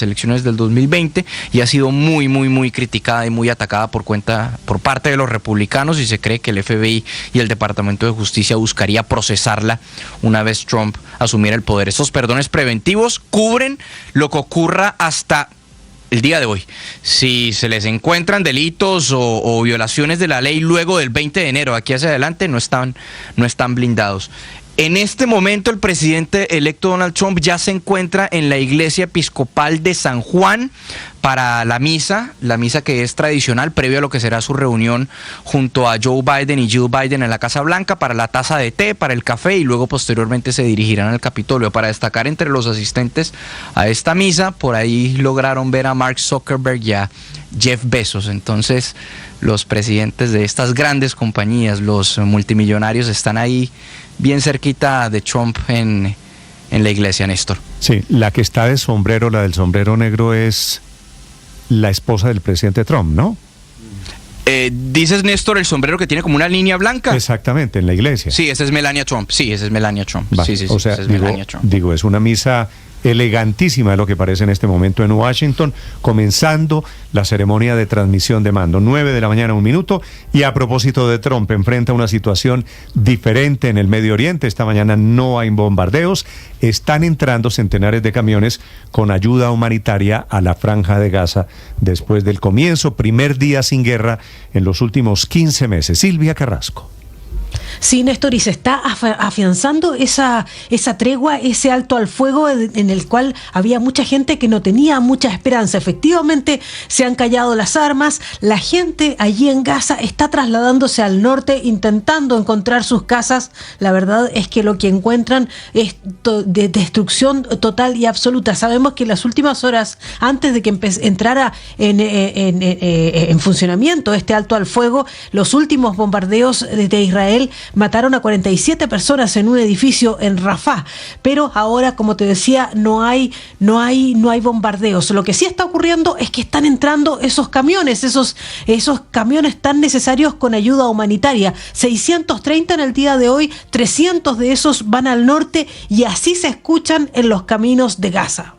elecciones del 2020 y ha sido muy criticada y muy atacada por parte de los republicanos, y se cree que el FBI y el Departamento de Justicia buscaría procesarla una vez Trump asumiera el poder. Estos perdones preventivos cubren lo que ocurra hasta el día de hoy. Si se les encuentran delitos o violaciones de la ley luego del 20 de enero, aquí hacia adelante, no están blindados. En este momento el presidente electo Donald Trump ya se encuentra en la iglesia episcopal de San Juan para la misa que es tradicional previo a lo que será su reunión junto a Joe Biden y Jill Biden en la Casa Blanca para la taza de té, para el café, y luego posteriormente se dirigirán al Capitolio. Para destacar entre los asistentes a esta misa, por ahí lograron ver a Mark Zuckerberg y a Jeff Bezos. Entonces los presidentes de estas grandes compañías, los multimillonarios, están ahí bien cerquita de Trump en la iglesia, Néstor. Sí, la que está de sombrero, la del sombrero negro, es la esposa del presidente Trump, ¿no? Dices, Néstor, el sombrero que tiene como una línea blanca. Exactamente, en la iglesia. Sí, esa es Melania Trump. Sí, Vale. Sí, o sea, esa es Melania Trump. Digo, es una misa elegantísima, es lo que parece en este momento en Washington, comenzando la ceremonia de transmisión de mando. 9 de la mañana, 1 minuto. Y a propósito de Trump, enfrenta una situación diferente en el Medio Oriente. Esta mañana no hay bombardeos. Están entrando centenares de camiones con ayuda humanitaria a la Franja de Gaza después del primer día sin guerra en los últimos 15 meses. Silvia Carrasco. Sí, Néstor, y se está afianzando esa tregua, ese alto al fuego en el cual había mucha gente que no tenía mucha esperanza. Efectivamente, se han callado las armas. La gente allí en Gaza está trasladándose al norte, intentando encontrar sus casas. La verdad es que lo que encuentran es de destrucción total y absoluta. Sabemos que en las últimas horas, antes de que entrara en funcionamiento este alto al fuego, los últimos bombardeos de Israel mataron a 47 personas en un edificio en Rafah, pero ahora, como te decía, no hay bombardeos. Lo que sí está ocurriendo es que están entrando esos camiones tan necesarios con ayuda humanitaria. 630 en el día de hoy, 300 de esos van al norte, y así se escuchan en los caminos de Gaza.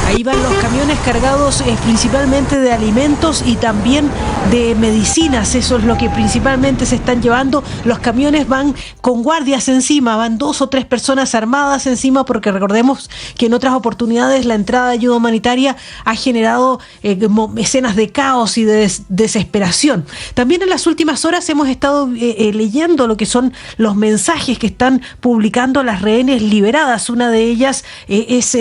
Ahí van los camiones cargados principalmente de alimentos y también de medicinas. Eso es lo que principalmente se están llevando. Los camiones van con guardias encima, van 2 o 3 personas armadas encima, porque recordemos que en otras oportunidades la entrada de ayuda humanitaria ha generado escenas de caos y de desesperación. También en las últimas horas hemos estado leyendo lo que son los mensajes que están publicando las rehenes liberadas. Una de ellas es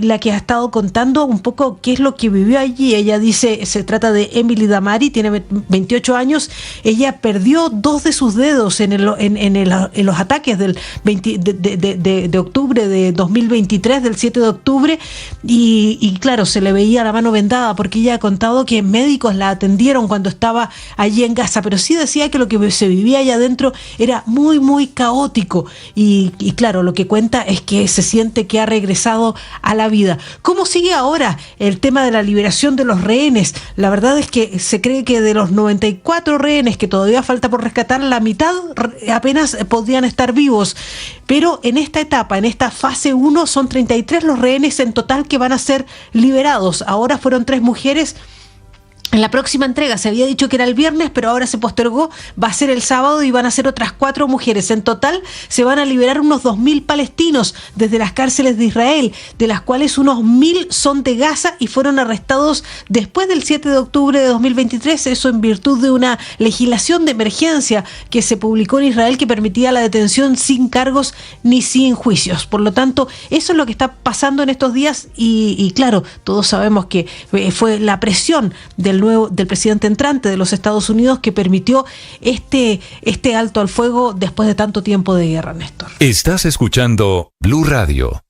la que ha estado contando un poco qué es lo que vivió allí. Ella dice, se trata de Emily Damari, tiene 28 años. Ella perdió 2 de sus dedos en los ataques del 20 de octubre de 2023, del 7 de octubre, y claro, se le veía la mano vendada, porque ella ha contado que médicos la atendieron cuando estaba allí en Gaza, pero sí decía que lo que se vivía allá adentro era muy caótico, y claro, lo que cuenta es que se siente que ha regresado a la vida. ¿Cómo sigue ahora el tema de la liberación de los rehenes? La verdad es que se cree que de los 94 rehenes que todavía falta por rescatar, la mitad apenas podrían estar vivos. Pero en esta etapa, en esta fase 1, son 33 los rehenes en total que van a ser liberados. Ahora fueron 3 mujeres. En la próxima entrega se había dicho que era el viernes, pero ahora se postergó, va a ser el sábado, y van a ser otras 4 mujeres. En total se van a liberar unos 2.000 palestinos desde las cárceles de Israel, de las cuales unos 1.000 son de Gaza y fueron arrestados después del 7 de octubre de 2023, eso en virtud de una legislación de emergencia que se publicó en Israel que permitía la detención sin cargos ni sin juicios. Por lo tanto, eso es lo que está pasando en estos días, y claro, todos sabemos que fue la presión del presidente entrante de los Estados Unidos que permitió este alto al fuego después de tanto tiempo de guerra, Néstor. Estás escuchando Blue Radio.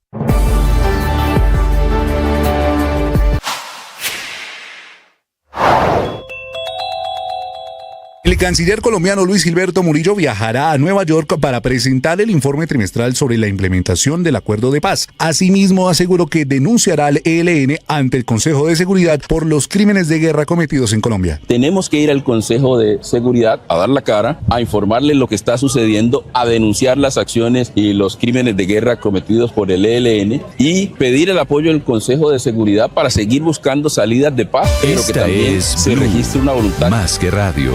El canciller colombiano Luis Gilberto Murillo viajará a Nueva York para presentar el informe trimestral sobre la implementación del acuerdo de paz. Asimismo, aseguró que denunciará al ELN ante el Consejo de Seguridad por los crímenes de guerra cometidos en Colombia. Tenemos que ir al Consejo de Seguridad a dar la cara, a informarle lo que está sucediendo, a denunciar las acciones y los crímenes de guerra cometidos por el ELN y pedir el apoyo del Consejo de Seguridad para seguir buscando salidas de paz, pero que también se registre una voluntad. Más que radio.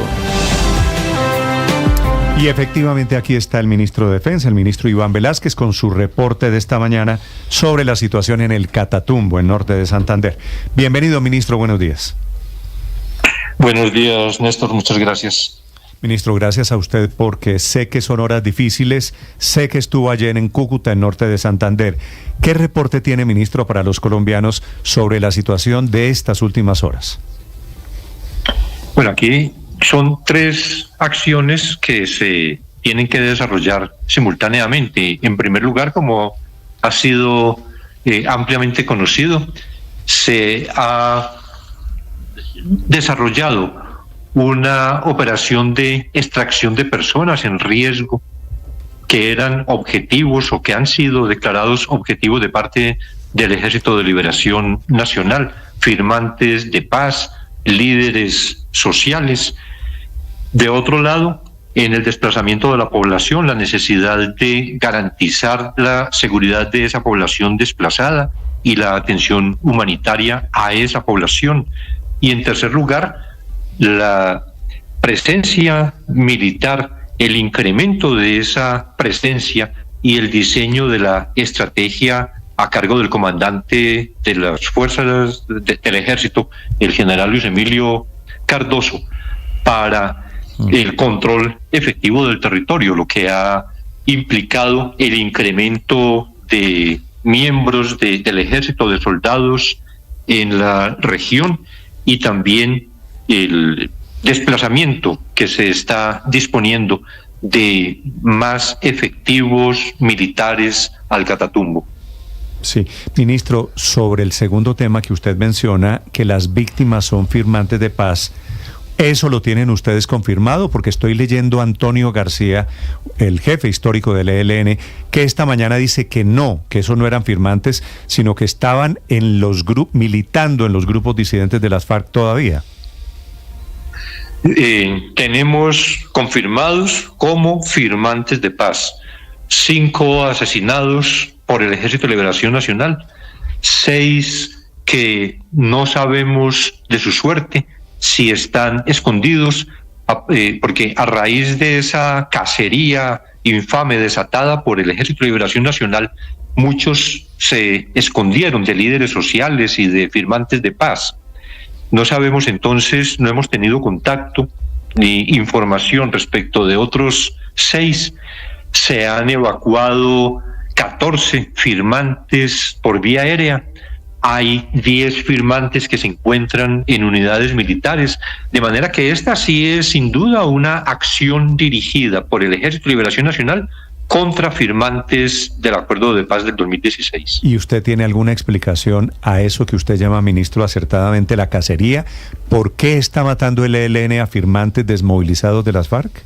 Y efectivamente aquí está el ministro de Defensa, el ministro Iván Velázquez, con su reporte de esta mañana sobre la situación en el Catatumbo, en norte de Santander. Bienvenido, ministro, buenos días. Buenos días, Néstor, muchas gracias. Ministro, gracias a usted porque sé que son horas difíciles, sé que estuvo ayer en Cúcuta, en norte de Santander. ¿Qué reporte tiene, ministro, para los colombianos sobre la situación de estas últimas horas? Bueno, aquí son 3 acciones que se tienen que desarrollar simultáneamente. En primer lugar, como ha sido ampliamente conocido, se ha desarrollado una operación de extracción de personas en riesgo que eran objetivos o que han sido declarados objetivos de parte del Ejército de Liberación Nacional, firmantes de paz, líderes sociales. De otro lado, en el desplazamiento de la población, la necesidad de garantizar la seguridad de esa población desplazada y la atención humanitaria a esa población. Y en tercer lugar, la presencia militar, el incremento de esa presencia y el diseño de la estrategia a cargo del comandante de las fuerzas del ejército, el general Luis Emilio Cardoso, para el control efectivo del territorio, lo que ha implicado el incremento de miembros del ejército, de soldados en la región, y también el desplazamiento que se está disponiendo de más efectivos militares al Catatumbo. Sí, ministro, sobre el segundo tema que usted menciona, que las víctimas son firmantes de paz, ¿eso lo tienen ustedes confirmado? Porque estoy leyendo a Antonio García, el jefe histórico del ELN, que esta mañana dice que no, que esos no eran firmantes, sino que estaban en los militando en los grupos disidentes de las FARC todavía. Tenemos confirmados como firmantes de paz 5 asesinados por el Ejército de Liberación Nacional, 6 que no sabemos de su suerte, si están escondidos, porque a raíz de esa cacería infame desatada por el Ejército de Liberación Nacional, muchos se escondieron de líderes sociales y de firmantes de paz. No sabemos entonces, no hemos tenido contacto ni información respecto de otros 6. Se han evacuado 14 firmantes por vía aérea. Hay 10 firmantes que se encuentran en unidades militares, de manera que esta sí es sin duda una acción dirigida por el Ejército de Liberación Nacional contra firmantes del Acuerdo de Paz del 2016. ¿Y usted tiene alguna explicación a eso que usted llama, ministro, acertadamente la cacería? ¿Por qué está matando el ELN a firmantes desmovilizados de las FARC?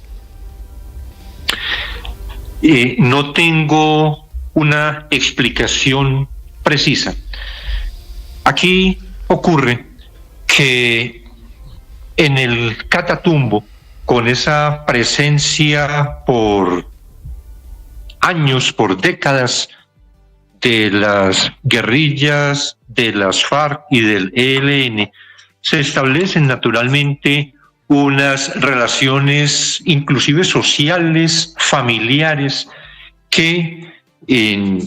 No tengo una explicación precisa. Aquí ocurre que en el Catatumbo, con esa presencia por años, por décadas, de las guerrillas, de las FARC y del ELN, se establecen naturalmente unas relaciones inclusive sociales, familiares, que en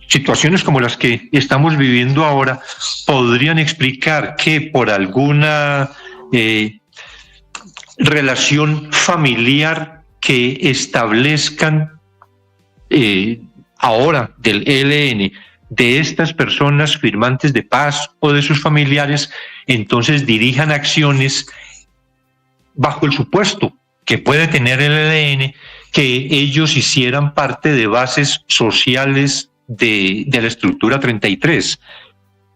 situaciones como las que estamos viviendo ahora podrían explicar que por alguna relación familiar que establezcan ahora del ELN, de estas personas firmantes de paz o de sus familiares, entonces dirijan acciones bajo el supuesto que puede tener el ELN, que ellos hicieran parte de bases sociales de la estructura 33.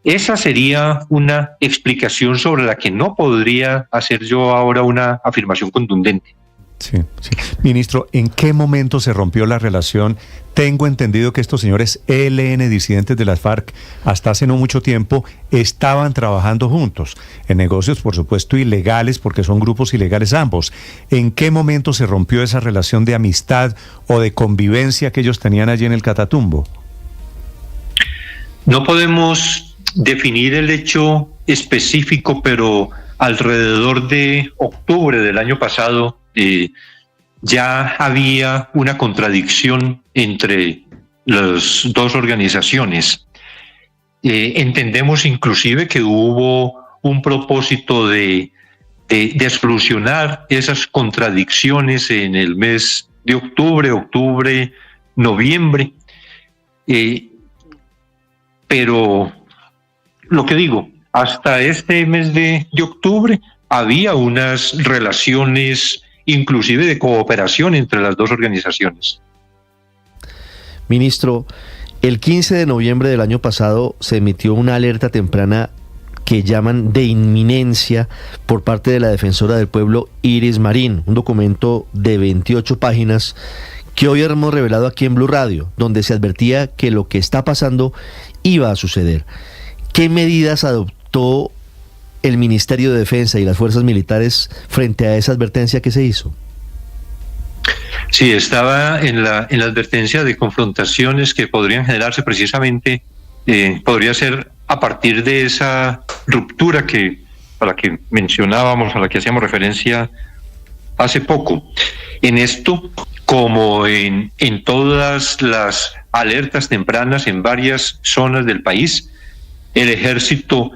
Esa sería una explicación sobre la que no podría hacer yo ahora una afirmación contundente. Sí. Ministro, ¿en qué momento se rompió la relación? Tengo entendido que estos señores ELN, disidentes de las FARC, hasta hace no mucho tiempo estaban trabajando juntos en negocios, por supuesto, ilegales, porque son grupos ilegales ambos. ¿En qué momento se rompió esa relación de amistad o de convivencia que ellos tenían allí en el Catatumbo? No podemos definir el hecho específico, pero alrededor de octubre del año pasado ya había una contradicción entre las dos organizaciones. Entendemos inclusive que hubo un propósito de solucionar esas contradicciones en el mes de octubre, noviembre, pero lo que digo, hasta este mes de octubre había unas relaciones inclusive de cooperación entre las dos organizaciones. Ministro, el 15 de noviembre del año pasado se emitió una alerta temprana que llaman de inminencia por parte de la defensora del pueblo Iris Marín, un documento de 28 páginas que hoy hemos revelado aquí en Blue Radio, donde se advertía que lo que está pasando iba a suceder. ¿Qué medidas adoptó el Ministerio de Defensa y las fuerzas militares frente a esa advertencia que se hizo? Sí, estaba en la advertencia de confrontaciones que podrían generarse precisamente, podría ser a partir de esa ruptura a la que mencionábamos, a la que hacíamos referencia hace poco. En esto, como en todas las alertas tempranas en varias zonas del país, el ejército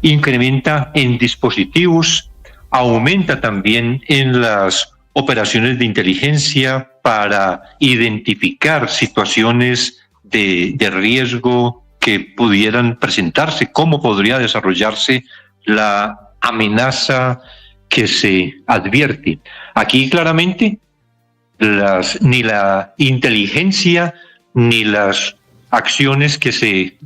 incrementa en dispositivos, aumenta también en las operaciones de inteligencia para identificar situaciones de riesgo que pudieran presentarse, cómo podría desarrollarse la amenaza que se advierte. Aquí claramente ni la inteligencia ni las acciones que se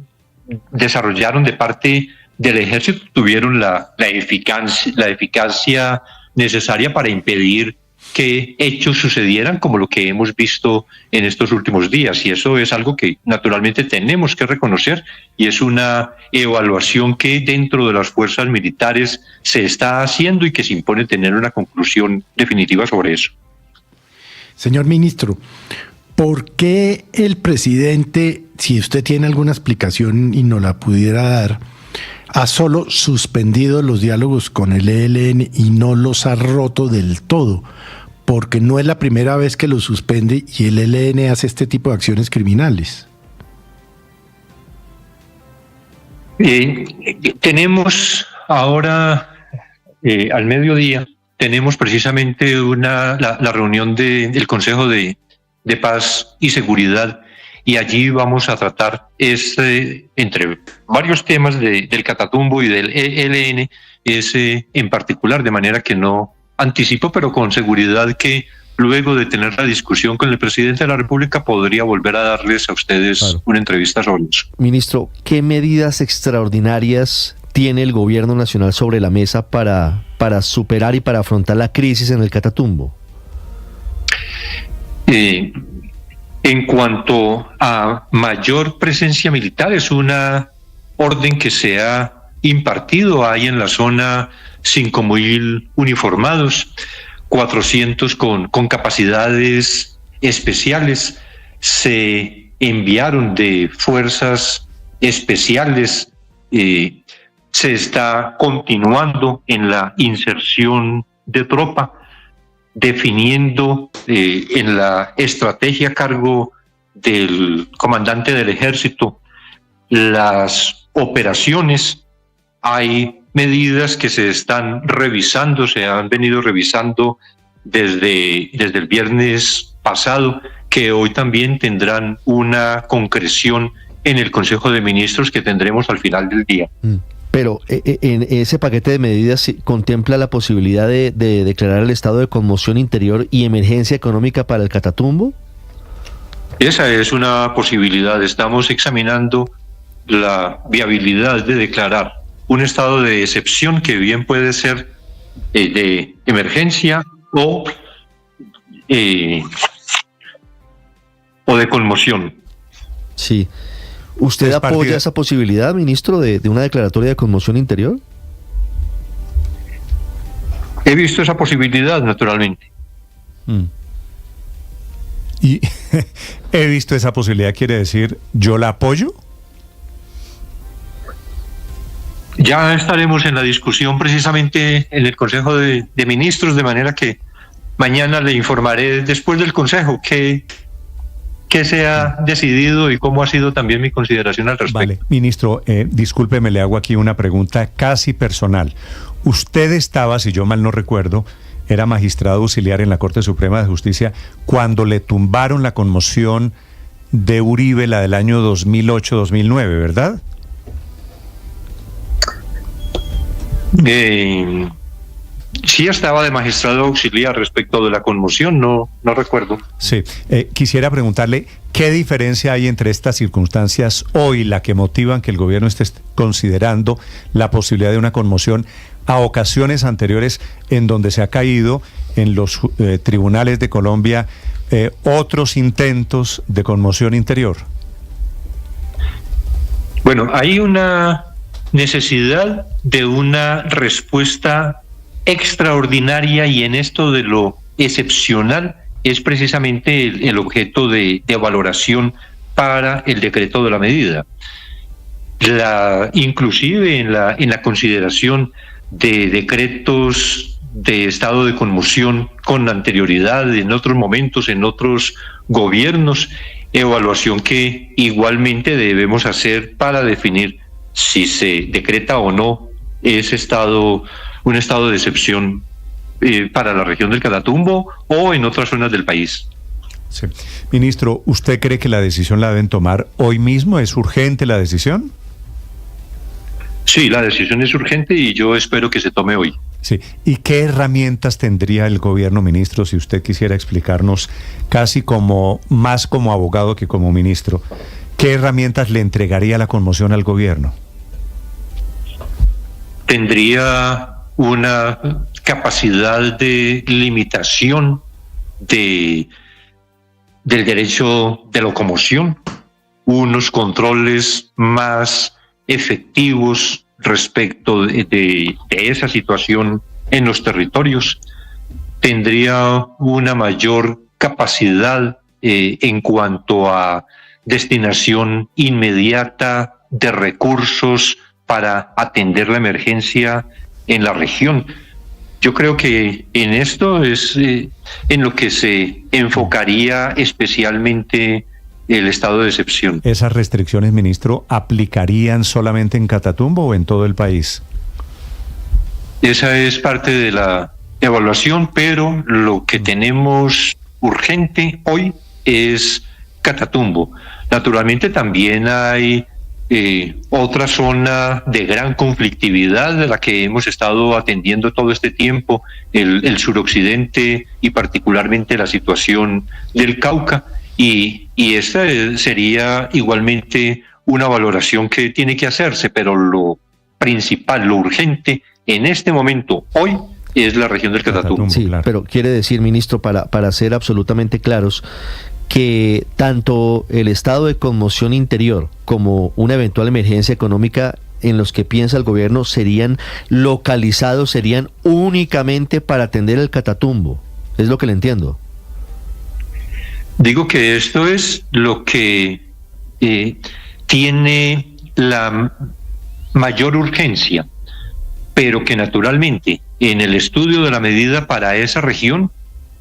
desarrollaron de parte del ejército tuvieron la eficacia necesaria para impedir que hechos sucedieran como lo que hemos visto en estos últimos días, y eso es algo que naturalmente tenemos que reconocer, y es una evaluación que dentro de las fuerzas militares se está haciendo y que se impone tener una conclusión definitiva sobre eso. Señor ministro, ¿por qué el presidente, si usted tiene alguna explicación y nos la pudiera dar, ha solo suspendido los diálogos con el ELN y no los ha roto del todo? Porque no es la primera vez que los suspende y el ELN hace este tipo de acciones criminales. Tenemos ahora, al mediodía, tenemos precisamente la reunión del Consejo de Paz y Seguridad, y allí vamos a tratar entre varios temas del Catatumbo y del ELN, en particular, de manera que no anticipo, pero con seguridad que luego de tener la discusión con el presidente de la República podría volver a darles a ustedes una entrevista sobre eso. Ministro, ¿qué medidas extraordinarias tiene el gobierno nacional sobre la mesa para superar y para afrontar la crisis en el Catatumbo? En cuanto a mayor presencia militar, es una orden que se ha impartido. Hay en la zona 5.000 uniformados, 400 con capacidades especiales. Se enviaron de fuerzas especiales. Se está continuando en la inserción de tropa, definiendo en la estrategia a cargo del comandante del ejército las operaciones. Hay medidas que se están revisando, se han venido revisando desde el viernes pasado, que hoy también tendrán una concreción en el Consejo de Ministros que tendremos al final del día. Pero en ese paquete de medidas contempla la posibilidad de declarar el estado de conmoción interior y emergencia económica para el Catatumbo. Esa es una posibilidad. Estamos examinando la viabilidad de declarar un estado de excepción que bien puede ser de emergencia o de conmoción. Sí. ¿Usted apoya esa posibilidad, ministro, de una declaratoria de conmoción interior? He visto esa posibilidad, naturalmente. Y he visto esa posibilidad, quiere decir, ¿yo la apoyo? Ya estaremos en la discusión precisamente en el Consejo de Ministros, de manera que mañana le informaré después del Consejo qué se ha decidido y cómo ha sido también mi consideración al respecto. Vale, ministro, discúlpeme, le hago aquí una pregunta casi personal. Usted estaba, si yo mal no recuerdo, era magistrado auxiliar en la Corte Suprema de Justicia cuando le tumbaron la conmoción de Uribe, la del año 2008-2009, ¿verdad? Sí, estaba de magistrado auxiliar respecto de la conmoción, no recuerdo. Sí, quisiera preguntarle qué diferencia hay entre estas circunstancias hoy, la que motivan que el gobierno esté considerando la posibilidad de una conmoción, a ocasiones anteriores en donde se ha caído en los tribunales de Colombia otros intentos de conmoción interior. Bueno, hay una necesidad de una respuesta extraordinaria, y en esto de lo excepcional es precisamente el objeto de valoración para el decreto de la medida. Inclusive en la consideración de decretos de estado de conmoción con anterioridad, en otros momentos, en otros gobiernos, evaluación que igualmente debemos hacer para definir si se decreta o no ese un estado de excepción para la región del Catatumbo o en otras zonas del país. Sí. Ministro, ¿usted cree que la decisión la deben tomar hoy mismo? ¿Es urgente la decisión? Sí, la decisión es urgente y yo espero que se tome hoy. Sí. ¿Y qué herramientas tendría el gobierno, ministro, si usted quisiera explicarnos, casi más como abogado que como ministro, qué herramientas le entregaría la conmoción al gobierno? Tendría una capacidad de limitación del derecho de locomoción, unos controles más efectivos respecto de esa situación en los territorios, tendría una mayor capacidad en cuanto a destinación inmediata de recursos para atender la emergencia en la región. Yo creo que en esto es en lo que se enfocaría especialmente el estado de excepción. ¿Esas restricciones, ministro, aplicarían solamente en Catatumbo o en todo el país? Esa es parte de la evaluación, pero lo que tenemos urgente hoy es Catatumbo. Naturalmente también hay otra zona de gran conflictividad de la que hemos estado atendiendo todo este tiempo, el suroccidente y particularmente la situación del Cauca, y esta sería igualmente una valoración que tiene que hacerse, pero lo principal, lo urgente en este momento, hoy, es la región del Catatumbo. Sí, claro. Pero quiere decir, ministro, para ser absolutamente claros, que tanto el estado de conmoción interior como una eventual emergencia económica en los que piensa el gobierno serían localizados, serían únicamente para atender el Catatumbo. Es lo que le entiendo. Digo que esto es lo que tiene la mayor urgencia, pero que naturalmente en el estudio de la medida para esa región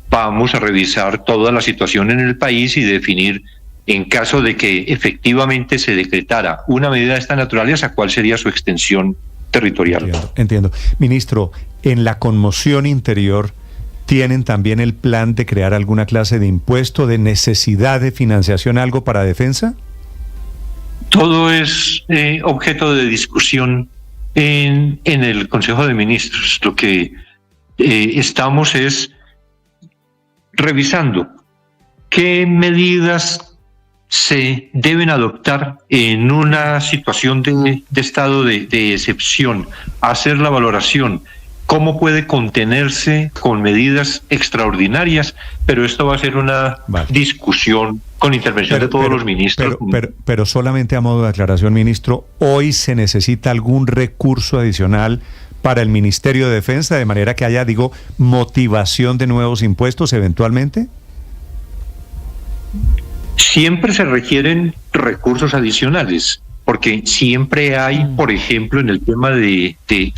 vamos a revisar toda la situación en el país y definir, en caso de que efectivamente se decretara una medida de esta naturaleza, cuál sería su extensión territorial. Entiendo. Ministro, en la conmoción interior, ¿tienen también el plan de crear alguna clase de impuesto, de necesidad de financiación, algo para defensa? Todo es objeto de discusión en el Consejo de Ministros. Lo que estamos es revisando qué medidas se deben adoptar en una situación de estado de excepción, hacer la valoración, cómo puede contenerse con medidas extraordinarias, pero esto va a ser una discusión con intervención de todos los ministros. Pero solamente a modo de aclaración, ministro, ¿hoy se necesita algún recurso adicional para el Ministerio de Defensa, de manera que haya, motivación de nuevos impuestos eventualmente? Siempre se requieren recursos adicionales, porque siempre hay, por ejemplo, en el tema de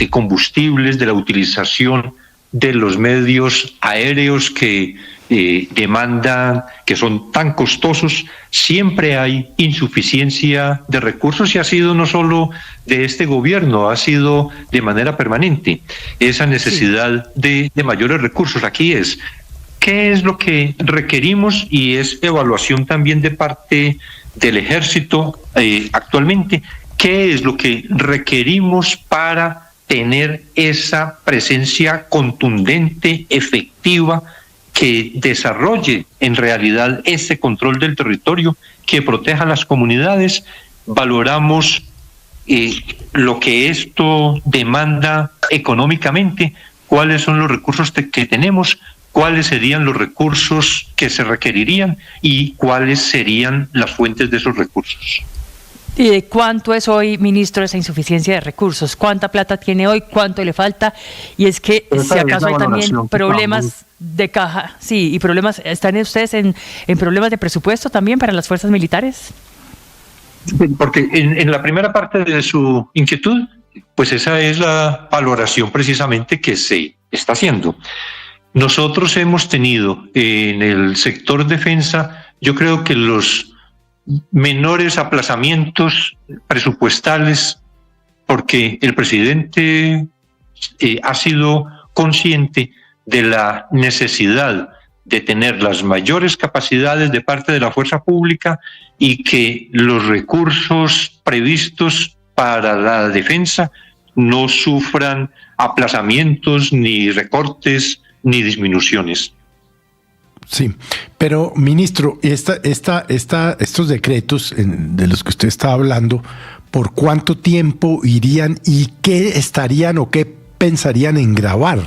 combustibles, de la utilización de los medios aéreos que demandan, que son tan costosos, siempre hay insuficiencia de recursos, y ha sido no solo de este gobierno, ha sido de manera permanente esa necesidad de mayores recursos. Aquí es ¿qué es lo que requerimos? Y es evaluación también de parte del Ejército actualmente. ¿Qué es lo que requerimos para tener esa presencia contundente, efectiva, que desarrolle en realidad ese control del territorio, que proteja a las comunidades? Valoramos lo que esto demanda económicamente, cuáles son los recursos que tenemos, cuáles serían los recursos que se requerirían y cuáles serían las fuentes de esos recursos. ¿Y de cuánto es hoy, ministro, esa insuficiencia de recursos? ¿Cuánta plata tiene hoy? ¿Cuánto le falta? Y es que si acaso hay también problemas de caja, sí, y problemas, ¿están ustedes en problemas de presupuesto también para las fuerzas militares? Porque en la primera parte de su inquietud, pues esa es la valoración precisamente que se está haciendo. Nosotros hemos tenido en el sector defensa, yo creo que los menores aplazamientos presupuestales, porque el presidente ha sido consciente de la necesidad de tener las mayores capacidades de parte de la fuerza pública y que los recursos previstos para la defensa no sufran aplazamientos ni recortes ni disminuciones. Sí, pero ministro, estos decretos de los que usted está hablando, ¿por cuánto tiempo irían y qué estarían o qué pensarían en grabar?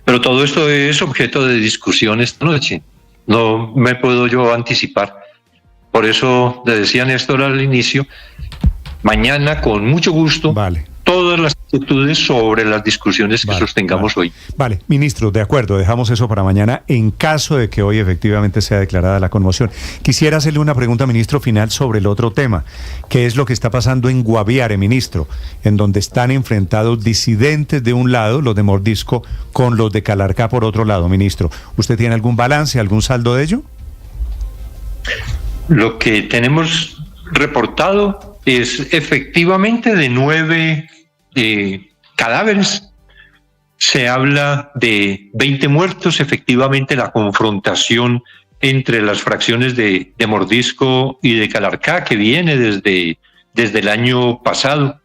Pero todo esto es objeto de discusión esta noche. No me puedo yo anticipar. Por eso le decía Néstor al inicio, mañana con mucho gusto, todas las actitudes sobre las discusiones que sostengamos hoy. Vale, ministro, de acuerdo, dejamos eso para mañana en caso de que hoy efectivamente sea declarada la conmoción. Quisiera hacerle una pregunta, ministro, final sobre el otro tema, que es lo que está pasando en Guaviare, ministro, en donde están enfrentados disidentes de un lado, los de Mordisco, con los de Calarcá por otro lado, ministro. ¿Usted tiene algún balance, algún saldo de ello? Lo que tenemos reportado es efectivamente de 9 cadáveres. Se habla de 20 muertos. Efectivamente, la confrontación entre las fracciones de Mordisco y de Calarcá, que viene desde el año pasado,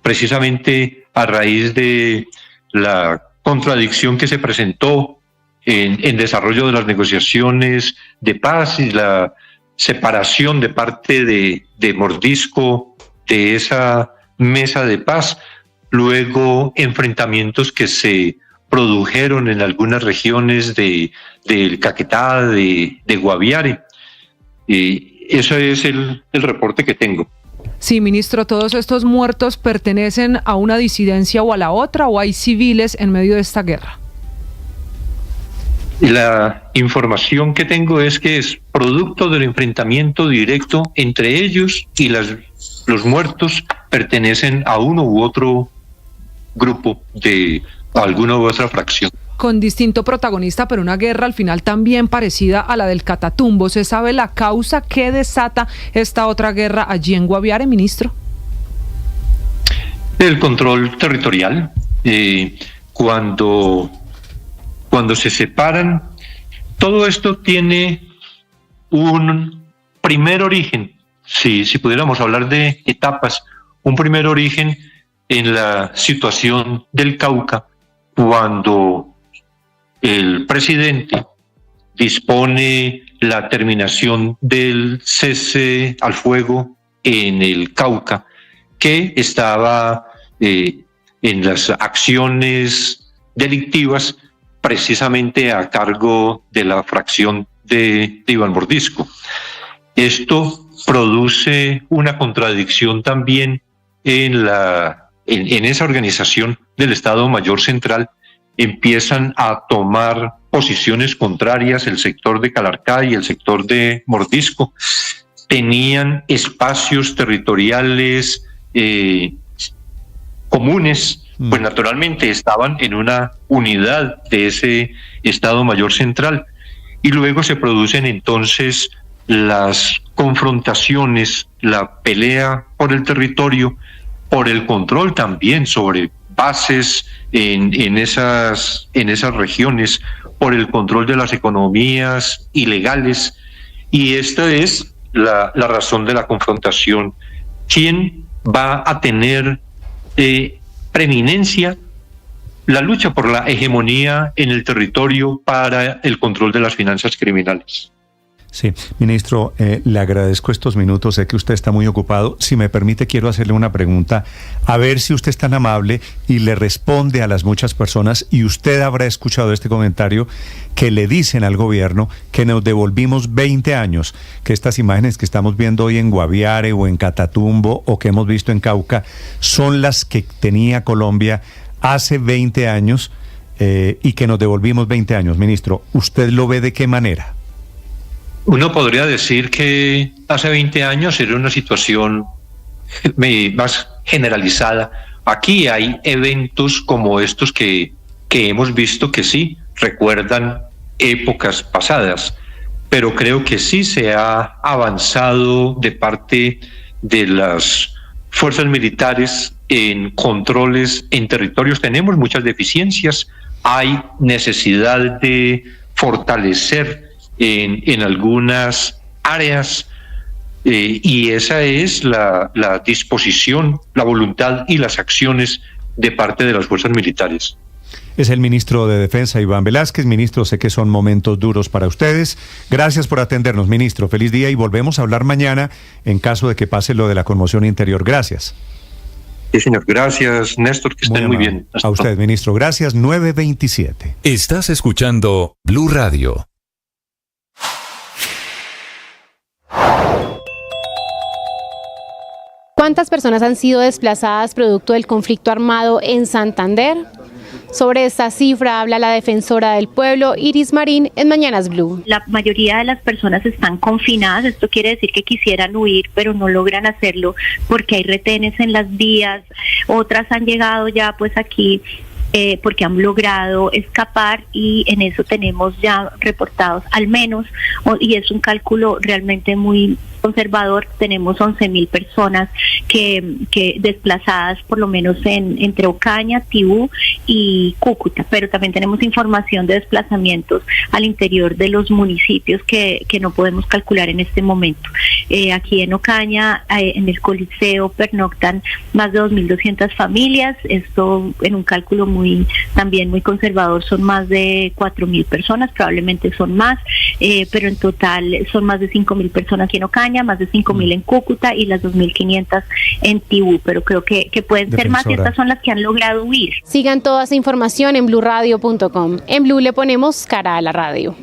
precisamente a raíz de la contradicción que se presentó en desarrollo de las negociaciones de paz y la separación de parte de Mordisco de esa mesa de paz, luego enfrentamientos que se produjeron en algunas regiones del Caquetá, de Guaviare. Ese es el reporte que tengo. Sí, ministro, ¿todos estos muertos pertenecen a una disidencia o a la otra, o hay civiles en medio de esta guerra? La información que tengo es que es producto del enfrentamiento directo entre ellos, y los muertos pertenecen a uno u otro grupo de alguna u otra fracción. Con distinto protagonista, pero una guerra al final también parecida a la del Catatumbo. ¿Se sabe la causa que desata esta otra guerra allí en Guaviare, ministro? El control territorial. Cuando se separan, todo esto tiene un primer origen, si pudiéramos hablar de etapas, un primer origen en la situación del Cauca, cuando el presidente dispone la terminación del cese al fuego en el Cauca, que estaba en las acciones delictivas precisamente a cargo de la fracción de Iván Mordisco. Esto produce una contradicción también en esa organización del Estado Mayor Central. Empiezan a tomar posiciones contrarias el sector de Calarcá y el sector de Mordisco. Tenían espacios territoriales comunes, pues naturalmente estaban en una unidad de ese Estado Mayor Central. Y luego se producen entonces las confrontaciones, la pelea por el territorio, por el control también sobre bases en esas regiones, por el control de las economías ilegales. Y esta es la razón de la confrontación. ¿Quién va a tener preeminencia? La lucha por la hegemonía en el territorio para el control de las finanzas criminales. Sí, ministro, le agradezco estos minutos, sé que usted está muy ocupado. Si me permite, quiero hacerle una pregunta, a ver si usted es tan amable y le responde a las muchas personas, y usted habrá escuchado este comentario, que le dicen al gobierno que nos devolvimos 20 años, que estas imágenes que estamos viendo hoy en Guaviare o en Catatumbo o que hemos visto en Cauca son las que tenía Colombia hace 20 años y que nos devolvimos 20 años. Ministro, ¿usted lo ve de qué manera? Uno podría decir que hace 20 años era una situación más generalizada. Aquí hay eventos como estos que hemos visto que sí recuerdan épocas pasadas, pero creo que sí se ha avanzado de parte de las fuerzas militares en controles en territorios. Tenemos muchas deficiencias, hay necesidad de fortalecer en algunas áreas, y esa es la disposición, la voluntad y las acciones de parte de las fuerzas militares. Es el ministro de Defensa, Iván Velázquez. Ministro, sé que son momentos duros para ustedes. Gracias por atendernos, ministro. Feliz día y volvemos a hablar mañana en caso de que pase lo de la conmoción interior. Gracias. Sí, señor. Gracias, Néstor. Que estén muy bien. A usted, ministro. Gracias. 9:27. Estás escuchando Blue Radio. ¿Cuántas personas han sido desplazadas producto del conflicto armado en Santander? Sobre esta cifra habla la defensora del pueblo, Iris Marín, en Mañanas Blue. La mayoría de las personas están confinadas. Esto quiere decir que quisieran huir, pero no logran hacerlo porque hay retenes en las vías. Otras han llegado ya pues aquí porque han logrado escapar, y en eso tenemos ya reportados al menos, y es un cálculo realmente muy conservador, tenemos 11.000 personas que desplazadas por lo menos entre Ocaña, Tibú y Cúcuta, pero también tenemos información de desplazamientos al interior de los municipios que no podemos calcular en este momento. Aquí en Ocaña, en el Coliseo, pernoctan más de 2.200 familias. Esto en un cálculo también muy conservador son más de 4.000 personas, probablemente son más, pero en total son más de 5.000 personas aquí en Ocaña, más de 5.000 en Cúcuta y las 2.500 en Tibú, pero creo que pueden ser más, y estas son las que han logrado huir. Sigan toda esa información en bluradio.com. En Blue le ponemos cara a la radio.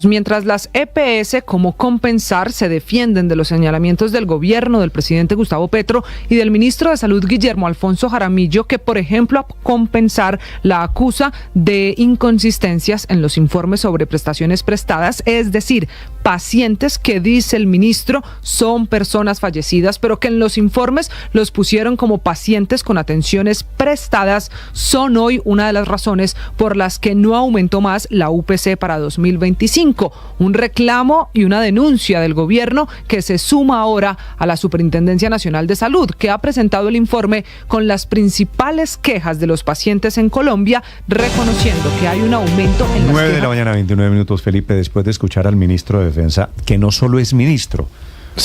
Mientras las EPS, como Compensar, se defienden de los señalamientos del gobierno del presidente Gustavo Petro y del ministro de Salud Guillermo Alfonso Jaramillo, que por ejemplo a Compensar la acusa de inconsistencias en los informes sobre prestaciones prestadas, es decir, pacientes que, dice el ministro, son personas fallecidas, pero que en los informes los pusieron como pacientes con atenciones prestadas, son hoy una de las razones por las que no aumentó más la UPC para 2025. Un reclamo y una denuncia del gobierno que se suma ahora a la Superintendencia Nacional de Salud, que ha presentado el informe con las principales quejas de los pacientes en Colombia, reconociendo que hay un aumento en las 9 de la mañana, 29 minutos, Felipe, después de escuchar al ministro de Defensa, que no solo es ministro,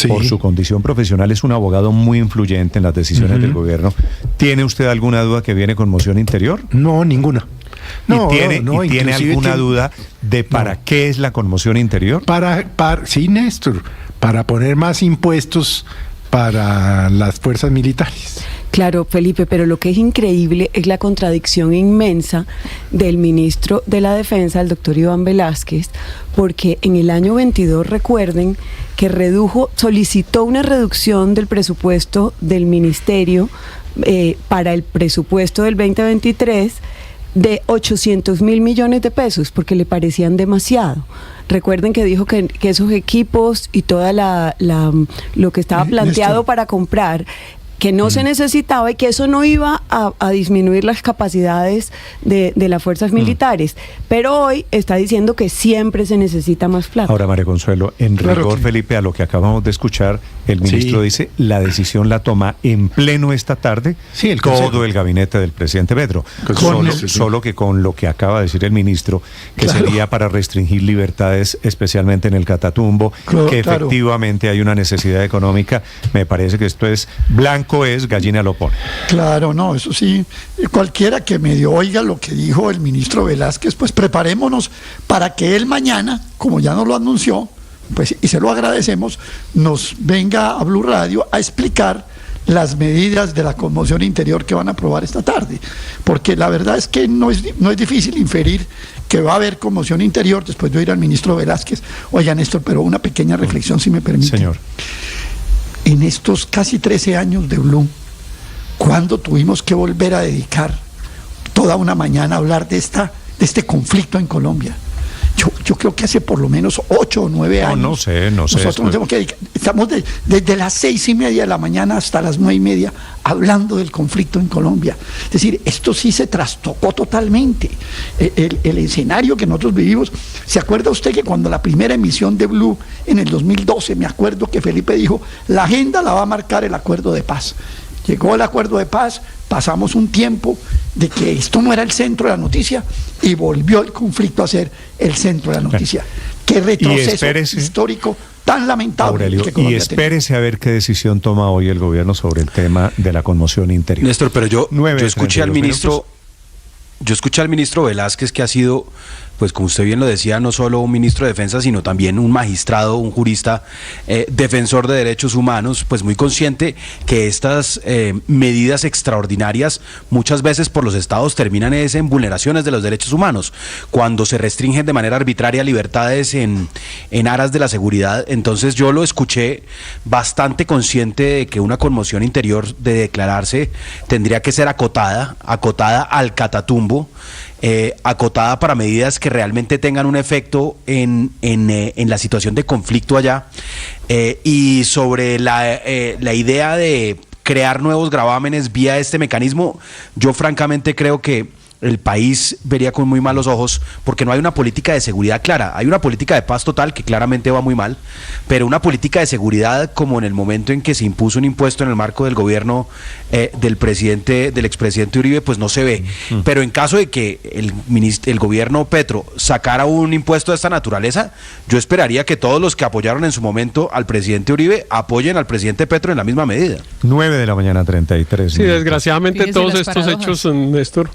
por su condición profesional, es un abogado muy influyente en las decisiones del gobierno. ¿Tiene usted alguna duda que viene con moción interior? No, ninguna. No, ¿tiene alguna duda de para qué es la conmoción interior? Sí, Néstor, para poner más impuestos para las fuerzas militares. Claro, Felipe, pero lo que es increíble es la contradicción inmensa del ministro de la Defensa, el doctor Iván Velázquez, porque en el año 22, recuerden, que solicitó una reducción del presupuesto del ministerio para el presupuesto del 2023 de 800.000 millones de pesos, porque le parecían demasiado. Recuerden que dijo que esos equipos y toda lo que estaba planteado para comprar, que no se necesitaba y que eso no iba a disminuir las capacidades de las fuerzas militares. Pero hoy está diciendo que siempre se necesita más plata. Ahora, María Consuelo, en rigor, Felipe, a lo que acabamos de escuchar, el ministro dice, la decisión la toma en pleno esta tarde todo el gabinete del presidente Petro. Solo que con lo que acaba de decir el ministro, que sería para restringir libertades, especialmente en el Catatumbo, que efectivamente hay una necesidad económica, me parece que esto es blanco es, gallina lo pone. Claro, no, eso sí, cualquiera que medio oiga lo que dijo el ministro Velázquez, pues preparémonos para que él mañana, como ya nos lo anunció, pues y se lo agradecemos, nos venga a Blue Radio a explicar las medidas de la conmoción interior que van a aprobar esta tarde, porque la verdad es que no es difícil inferir que va a haber conmoción interior después de oír al ministro Velázquez. Oiga, Néstor, pero una pequeña reflexión, si me permite. Señor. En estos casi 13 años de Blue, ¿cuándo tuvimos que volver a dedicar toda una mañana a hablar de este conflicto en Colombia? Yo creo que hace por lo menos 8 o 9 años. No sé. Nosotros nos tenemos que dedicar. Estamos desde las 6:30 de la mañana hasta las 9:30 hablando del conflicto en Colombia. Es decir, esto sí se trastocó totalmente. El escenario que nosotros vivimos. ¿Se acuerda usted que cuando la primera emisión de Blue en el 2012, me acuerdo que Felipe dijo, la agenda la va a marcar el acuerdo de paz? Llegó el acuerdo de paz, pasamos un tiempo de que esto no era el centro de la noticia y volvió el conflicto a ser el centro de la noticia. Qué retroceso histórico tan lamentable. Aurelio, y espérese a ver qué decisión toma hoy el gobierno sobre el tema de la conmoción interior. Néstor, pero yo escuché al ministro, Velázquez, que ha sido, pues como usted bien lo decía, no solo un ministro de defensa, sino también un magistrado, un jurista, defensor de derechos humanos, pues muy consciente que estas medidas extraordinarias muchas veces por los estados terminan en vulneraciones de los derechos humanos, cuando se restringen de manera arbitraria libertades en aras de la seguridad. Entonces yo lo escuché bastante consciente de que una conmoción interior de declararse tendría que ser acotada al Catatumbo, acotada para medidas que realmente tengan un efecto en la situación de conflicto allá, y sobre la idea de crear nuevos gravámenes vía este mecanismo, yo francamente creo que el país vería con muy malos ojos, porque no hay una política de seguridad clara. Hay una política de paz total que claramente va muy mal, pero una política de seguridad como en el momento en que se impuso un impuesto en el marco del gobierno del expresidente Uribe, pues no se ve. Pero en caso de que el gobierno Petro sacara un impuesto de esta naturaleza, yo esperaría que todos los que apoyaron en su momento al presidente Uribe apoyen al presidente Petro en la misma medida. 9:33 Sí, desgraciadamente todos estos hechos, Néstor.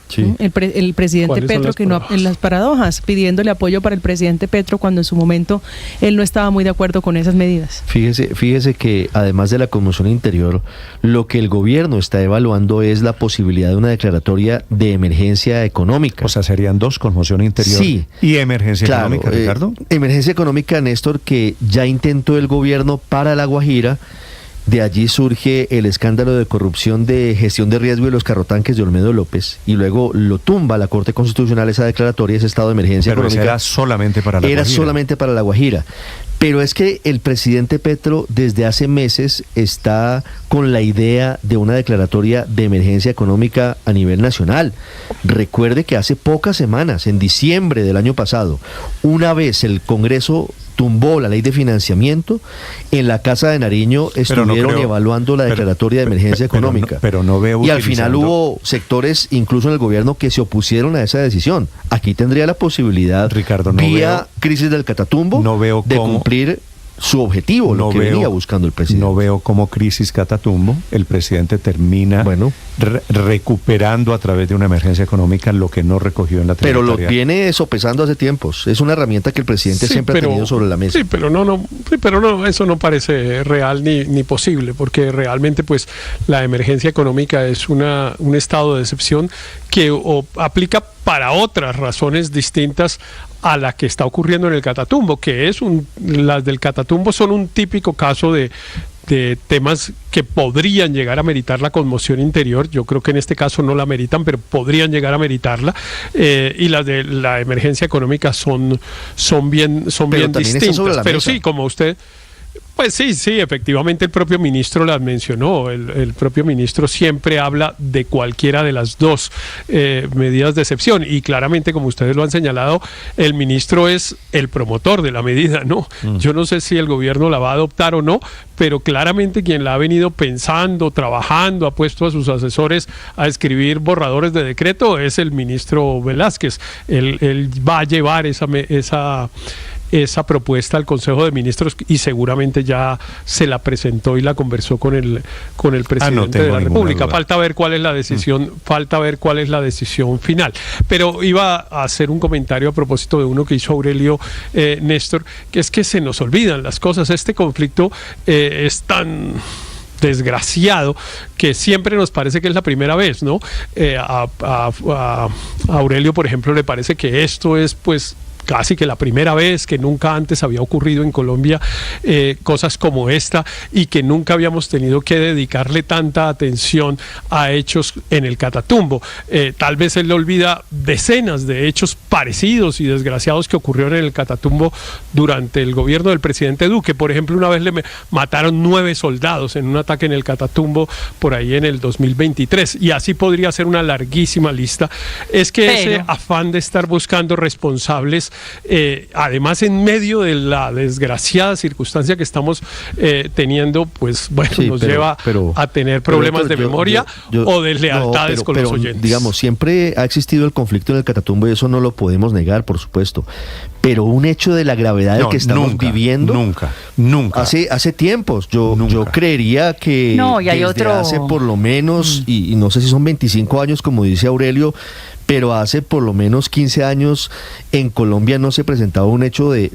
Sí. El presidente Petro, que no en las paradojas, pidiéndole apoyo para el presidente Petro cuando en su momento él no estaba muy de acuerdo con esas medidas. Fíjese que además de la conmoción interior, lo que el gobierno está evaluando es la posibilidad de una declaratoria de emergencia económica. O sea, serían dos, conmoción interior y emergencia económica, Ricardo. Emergencia económica, Néstor, que ya intentó el gobierno para La Guajira. De allí surge el escándalo de corrupción de gestión de riesgo de los carrotanques de Olmedo López, y luego lo tumba la Corte Constitucional esa declaratoria, ese estado de emergencia económica. Era solamente para La Guajira. Era solamente para La Guajira. Pero es que el presidente Petro desde hace meses está con la idea de una declaratoria de emergencia económica a nivel nacional. Recuerde que hace pocas semanas, en diciembre del año pasado, una vez el Congreso tumbó la ley de financiamiento, en la Casa de Nariño estuvieron evaluando la declaratoria de emergencia económica. Pero no veo. Y al final hubo sectores, incluso en el gobierno, que se opusieron a esa decisión. Aquí tendría la posibilidad, Ricardo, vía crisis del Catatumbo, de cumplir su objetivo, lo que venía buscando el presidente. No veo como crisis Catatumbo el presidente termina recuperando a través de una emergencia económica lo que no recogió en la trayectoria. Pero lo viene sopesando hace tiempos. Es una herramienta que el presidente siempre ha tenido sobre la mesa. Sí, pero no, eso no parece real ni posible, porque realmente pues la emergencia económica es un estado de excepción que aplica para otras razones distintas a la que está ocurriendo en el Catatumbo, que las del Catatumbo son un típico caso de temas que podrían llegar a meritar la conmoción interior. Yo creo que en este caso no la meritan, pero podrían llegar a meritarla, y las de la emergencia económica son bien distintas. Pero sí, como usted... Pues sí, efectivamente el propio ministro las mencionó. El propio ministro siempre habla de cualquiera de las dos medidas de excepción, y claramente, como ustedes lo han señalado, el ministro es el promotor de la medida, ¿no? Yo no sé si el gobierno la va a adoptar o no, pero claramente quien la ha venido pensando, trabajando, ha puesto a sus asesores a escribir borradores de decreto es el ministro Velázquez. Él va a llevar esa propuesta al Consejo de Ministros, y seguramente ya se la presentó y la conversó con el presidente de la República. Falta ver cuál es la decisión final. Pero iba a hacer un comentario a propósito de uno que hizo Aurelio, Néstor, que es que se nos olvidan las cosas. Este conflicto es tan desgraciado que siempre nos parece que es la primera vez, ¿no? A Aurelio, por ejemplo, le parece que esto es pues casi que la primera vez, que nunca antes había ocurrido en Colombia cosas como esta, y que nunca habíamos tenido que dedicarle tanta atención a hechos en el Catatumbo. Tal vez él le olvida decenas de hechos parecidos y desgraciados que ocurrieron en el Catatumbo durante el gobierno del presidente Duque. Por ejemplo, una vez le mataron 9 soldados en un ataque en el Catatumbo por ahí en el 2023, y así podría ser una larguísima lista. Es que ese afán de estar buscando responsables, además en medio de la desgraciada circunstancia que estamos teniendo, pues bueno, nos lleva a tener problemas de memoria o deslealtades con los oyentes. Digamos, siempre ha existido el conflicto en el Catatumbo, y eso no lo podemos negar, por supuesto. Pero un hecho de la gravedad del que estamos viviendo... Nunca. Hace tiempos. Yo creería que desde hace por lo menos, y no sé si son 25 años, como dice Aurelio, pero hace por lo menos 15 años en Colombia no se presentaba un hecho de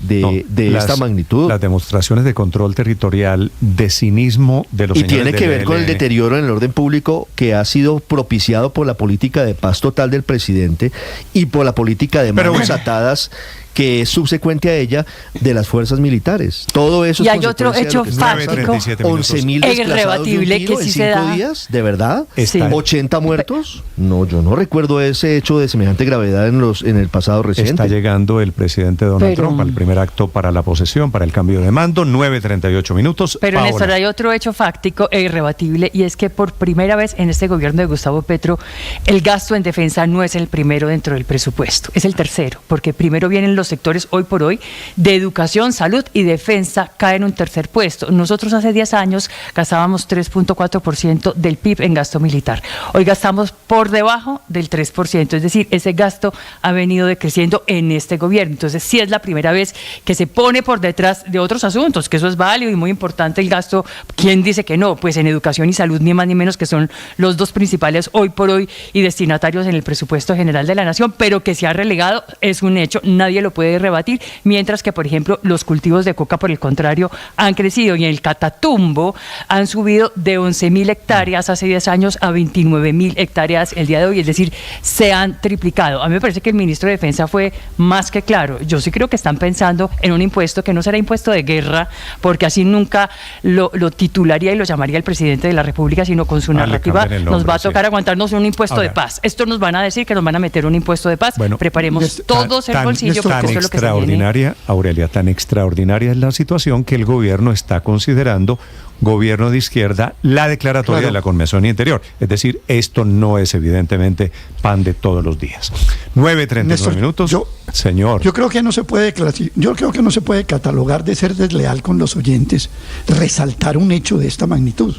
esta magnitud. Las demostraciones de control territorial, de cinismo de los señores tiene que ver con el deterioro en el orden público que ha sido propiciado por la política de paz total del presidente y por la política de manos atadas que es subsecuente a ella de las fuerzas militares. Todo eso y hay otro hecho fáctico, 11.000 desplazados de un tiro en 5 días, ¿de verdad? Sí. 80 muertos. No, yo no recuerdo ese hecho de semejante gravedad en el pasado reciente. Está llegando el presidente Donald Trump al primer acto para la posesión, para el cambio de mando, 9:38 minutos. Pero Néstor, hay otro hecho fáctico e irrebatible, y es que por primera vez en este gobierno de Gustavo Petro, el gasto en defensa no es el primero dentro del presupuesto, es el tercero, porque primero vienen los sectores hoy por hoy de educación, salud y defensa, caen en un tercer puesto. Nosotros hace 10 años gastábamos 3.4% del PIB en gasto militar. Hoy gastamos por debajo del 3%, es decir, ese gasto ha venido decreciendo en este gobierno. Entonces sí es la primera vez que se pone por detrás de otros asuntos, que eso es válido y muy importante el gasto. ¿Quién dice que no? Pues en educación y salud, ni más ni menos, que son los dos principales hoy por hoy y destinatarios en el presupuesto general de la nación, pero que se ha relegado es un hecho, nadie lo puede rebatir, mientras que, por ejemplo, los cultivos de coca, por el contrario, han crecido, y en el Catatumbo han subido de 11.000 hectáreas hace 10 años a 29.000 hectáreas el día de hoy, es decir, se han triplicado. A mí me parece que el ministro de Defensa fue más que claro. Yo sí creo que están pensando en un impuesto que no será impuesto de guerra, porque así nunca lo titularía y lo llamaría el presidente de la República, sino con su narrativa nos va a tocar aguantarnos un impuesto de paz. Esto nos van a decir que nos van a meter un impuesto de paz. Bueno, preparemos todos el bolsillo, porque eso es lo que se viene. Aurelia, tan extraordinaria es la situación que el gobierno está considerando gobierno de izquierda la declaratoria de la Convención Interior. Es decir, esto no es evidentemente pan de todos los días. 9:39 minutos. Señor. Yo creo que no se puede catalogar de ser desleal con los oyentes, resaltar un hecho de esta magnitud.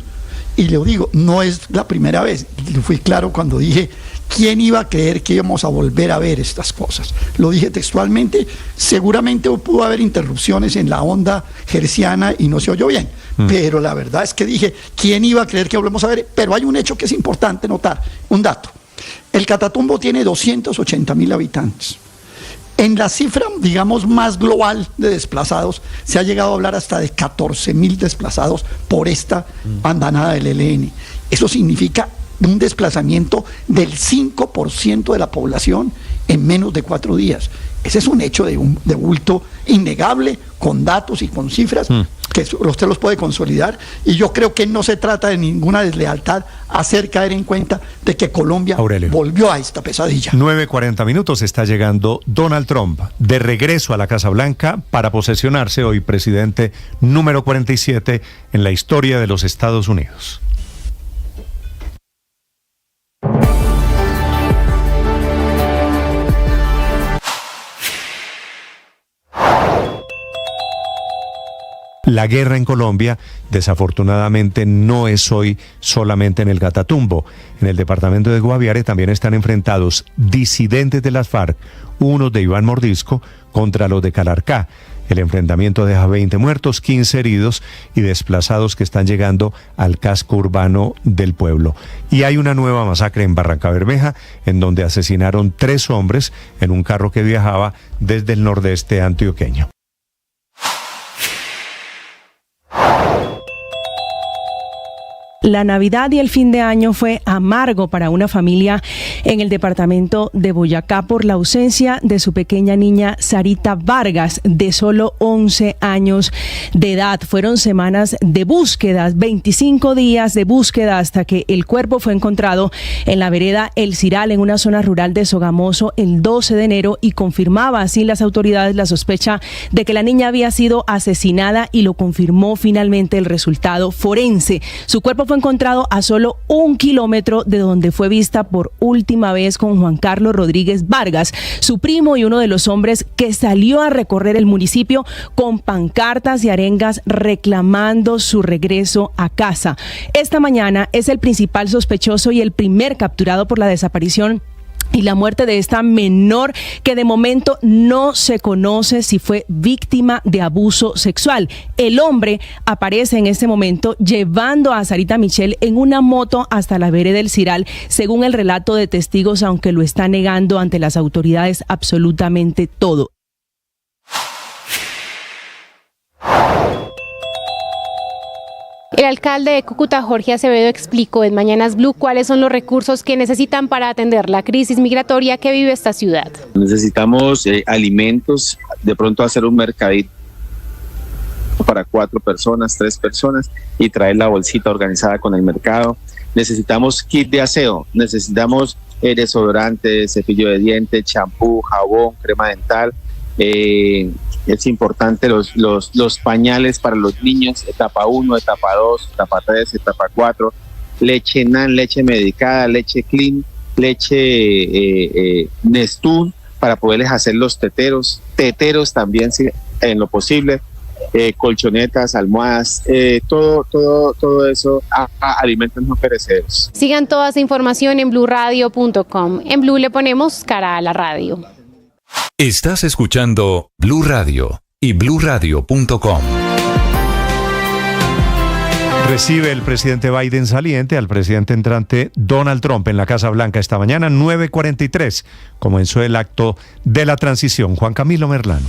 Y le digo, no es la primera vez. Fui claro cuando dije, ¿quién iba a creer que íbamos a volver a ver estas cosas? Lo dije textualmente, seguramente pudo haber interrupciones en la onda hertziana y no se oyó bien, pero la verdad es que dije, ¿quién iba a creer que volvemos a ver? Pero hay un hecho que es importante notar, un dato. El Catatumbo tiene 280.000 habitantes. En la cifra, digamos, más global de desplazados, se ha llegado a hablar hasta de 14.000 desplazados por esta andanada del ELN. Eso significa un desplazamiento del 5% de la población en menos de 4 días. Ese es un hecho de bulto innegable, con datos y con cifras, que usted los puede consolidar, y yo creo que no se trata de ninguna deslealtad hacer caer en cuenta de que Colombia volvió a esta pesadilla. 9:40 minutos, está llegando Donald Trump de regreso a la Casa Blanca para posesionarse hoy presidente número 47 en la historia de los Estados Unidos. La guerra en Colombia, desafortunadamente, no es hoy solamente en el Catatumbo. En el departamento de Guaviare también están enfrentados disidentes de las FARC, unos de Iván Mordisco, contra los de Calarcá. El enfrentamiento deja 20 muertos, 15 heridos y desplazados que están llegando al casco urbano del pueblo. Y hay una nueva masacre en Barrancabermeja, en donde asesinaron 3 hombres en un carro que viajaba desde el nordeste antioqueño. La Navidad y el fin de año fue amargo para una familia en el departamento de Boyacá por la ausencia de su pequeña niña Sarita Vargas, de solo 11 años de edad. Fueron semanas de búsquedas, 25 días de búsqueda hasta que el cuerpo fue encontrado en la vereda El Ciral, en una zona rural de Sogamoso, el 12 de enero, y confirmaba así las autoridades la sospecha de que la niña había sido asesinada, y lo confirmó finalmente el resultado forense. Su cuerpo fue encontrado a solo 1 kilómetro de donde fue vista por última vez con Juan Carlos Rodríguez Vargas, su primo y uno de los hombres que salió a recorrer el municipio con pancartas y arengas reclamando su regreso a casa. Esta mañana es el principal sospechoso y el primer capturado por la desaparición y la muerte de esta menor, que de momento no se conoce si fue víctima de abuso sexual. El hombre aparece en este momento llevando a Sarita Michelle en una moto hasta la vereda del Ciral, según el relato de testigos, aunque lo está negando ante las autoridades absolutamente todo. El alcalde de Cúcuta, Jorge Acevedo, explicó en Mañanas Blue cuáles son los recursos que necesitan para atender la crisis migratoria que vive esta ciudad. Necesitamos alimentos, de pronto hacer un mercadito para 4 personas, 3 personas y traer la bolsita organizada con el mercado. Necesitamos kit de aseo, necesitamos desodorante, cepillo de dientes, champú, jabón, crema dental. Es importante los pañales para los niños, etapa 1, etapa 2, etapa 3, etapa 4, leche NAN, leche medicada, leche clean, leche Nestún, para poderles hacer los teteros también, si, en lo posible, colchonetas, almohadas, todo eso, alimentos no perecederos. Sigan toda esa información en bluradio.com. En Blue le ponemos cara a la radio. Estás escuchando Blue Radio y bluradio.com. Recibe el presidente Biden saliente al presidente entrante Donald Trump en la Casa Blanca esta mañana, 9:43. Comenzó el acto de la transición. Juan Camilo Merlano.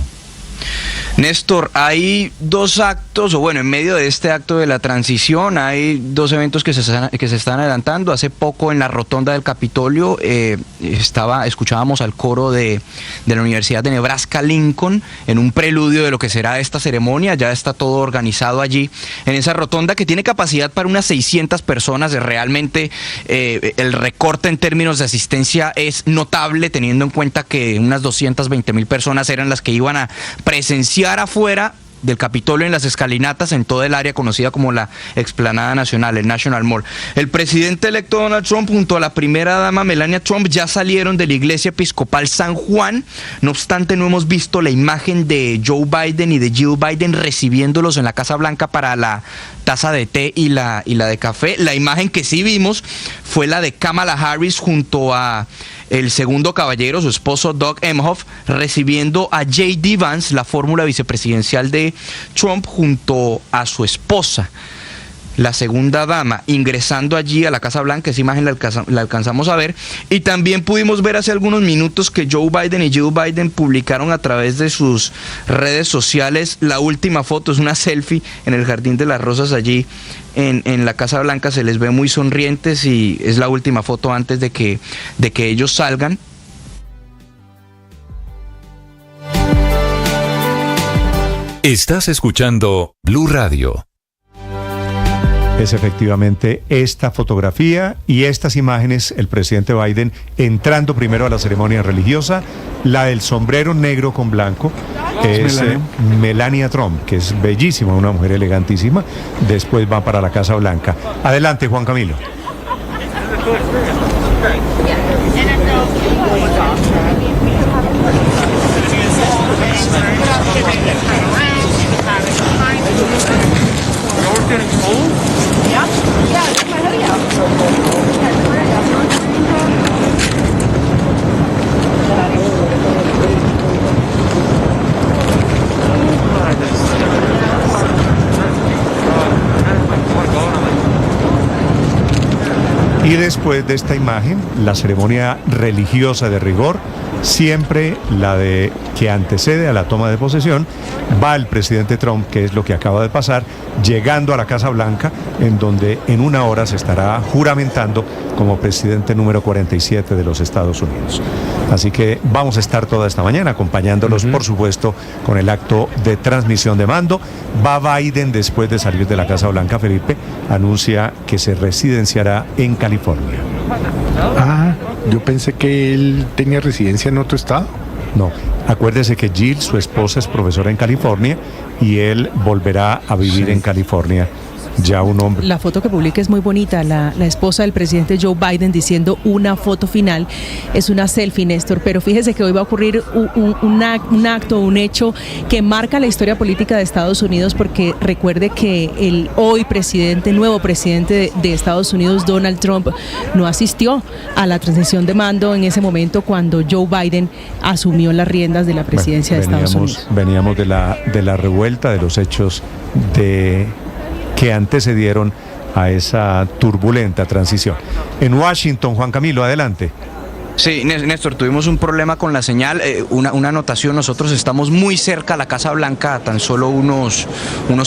Néstor, hay 2 actos, o bueno, en medio de este acto de la transición hay 2 eventos que se están adelantando. Hace poco en la rotonda del Capitolio escuchábamos al coro de la Universidad de Nebraska Lincoln en un preludio de lo que será esta ceremonia. Ya está todo organizado allí en esa rotonda, que tiene capacidad para unas 600 personas. Realmente el recorte en términos de asistencia es notable, teniendo en cuenta que unas 220,000 personas eran las que iban a presenciar afuera del Capitolio, en las escalinatas, en toda el área conocida como la Explanada Nacional, el National Mall. El presidente electo Donald Trump junto a la primera dama Melania Trump ya salieron de la iglesia episcopal San Juan. No obstante, no hemos visto la imagen de Joe Biden y de Jill Biden recibiéndolos en la Casa Blanca para la taza de té y la de café. La imagen que sí vimos fue la de Kamala Harris junto a el segundo caballero, su esposo Doug Emhoff, recibiendo a J.D. Vance, la fórmula vicepresidencial de Trump, junto a su esposa, la segunda dama, ingresando allí a la Casa Blanca. Esa imagen la alcanzamos a ver. Y también pudimos ver hace algunos minutos que Joe Biden y Jill Biden publicaron a través de sus redes sociales la última foto. Es una selfie en el Jardín de las Rosas allí en la Casa Blanca. Se les ve muy sonrientes y es la última foto antes de que ellos salgan. Estás escuchando Blue Radio. Es efectivamente esta fotografía y estas imágenes, el presidente Biden entrando primero a la ceremonia religiosa, la del sombrero negro con blanco, es Melania Trump, que es bellísima, una mujer elegantísima, después va para la Casa Blanca. Adelante, Juan Camilo. Y después de esta imagen, la ceremonia religiosa de rigor, siempre la de que antecede a la toma de posesión, va el presidente Trump, que es lo que acaba de pasar, llegando a la Casa Blanca, en donde en una hora se estará juramentando como presidente número 47 de los Estados Unidos. Así que vamos a estar toda esta mañana acompañándolos, por supuesto, con el acto de transmisión de mando. Va Biden, después de salir de la Casa Blanca, Felipe, anuncia que se residenciará en California. Ah, yo pensé que él tenía residencia en otro estado. No, acuérdese que Jill, su esposa, es profesora en California y él volverá a vivir en California. Ya un hombre. La foto que publica es muy bonita, la esposa del presidente Joe Biden diciendo una foto final, es una selfie, Néstor, pero fíjese que hoy va a ocurrir un acto, un hecho que marca la historia política de Estados Unidos, porque recuerde que el hoy nuevo presidente de Estados Unidos, Donald Trump, no asistió a la transición de mando en ese momento cuando Joe Biden asumió las riendas de la presidencia de Estados Unidos. Veníamos de la revuelta, de los hechos que antecedieron a esa turbulenta transición. En Washington, Juan Camilo, adelante. Sí, Néstor, tuvimos un problema con la señal, una anotación. Nosotros estamos muy cerca a la Casa Blanca, a tan solo unos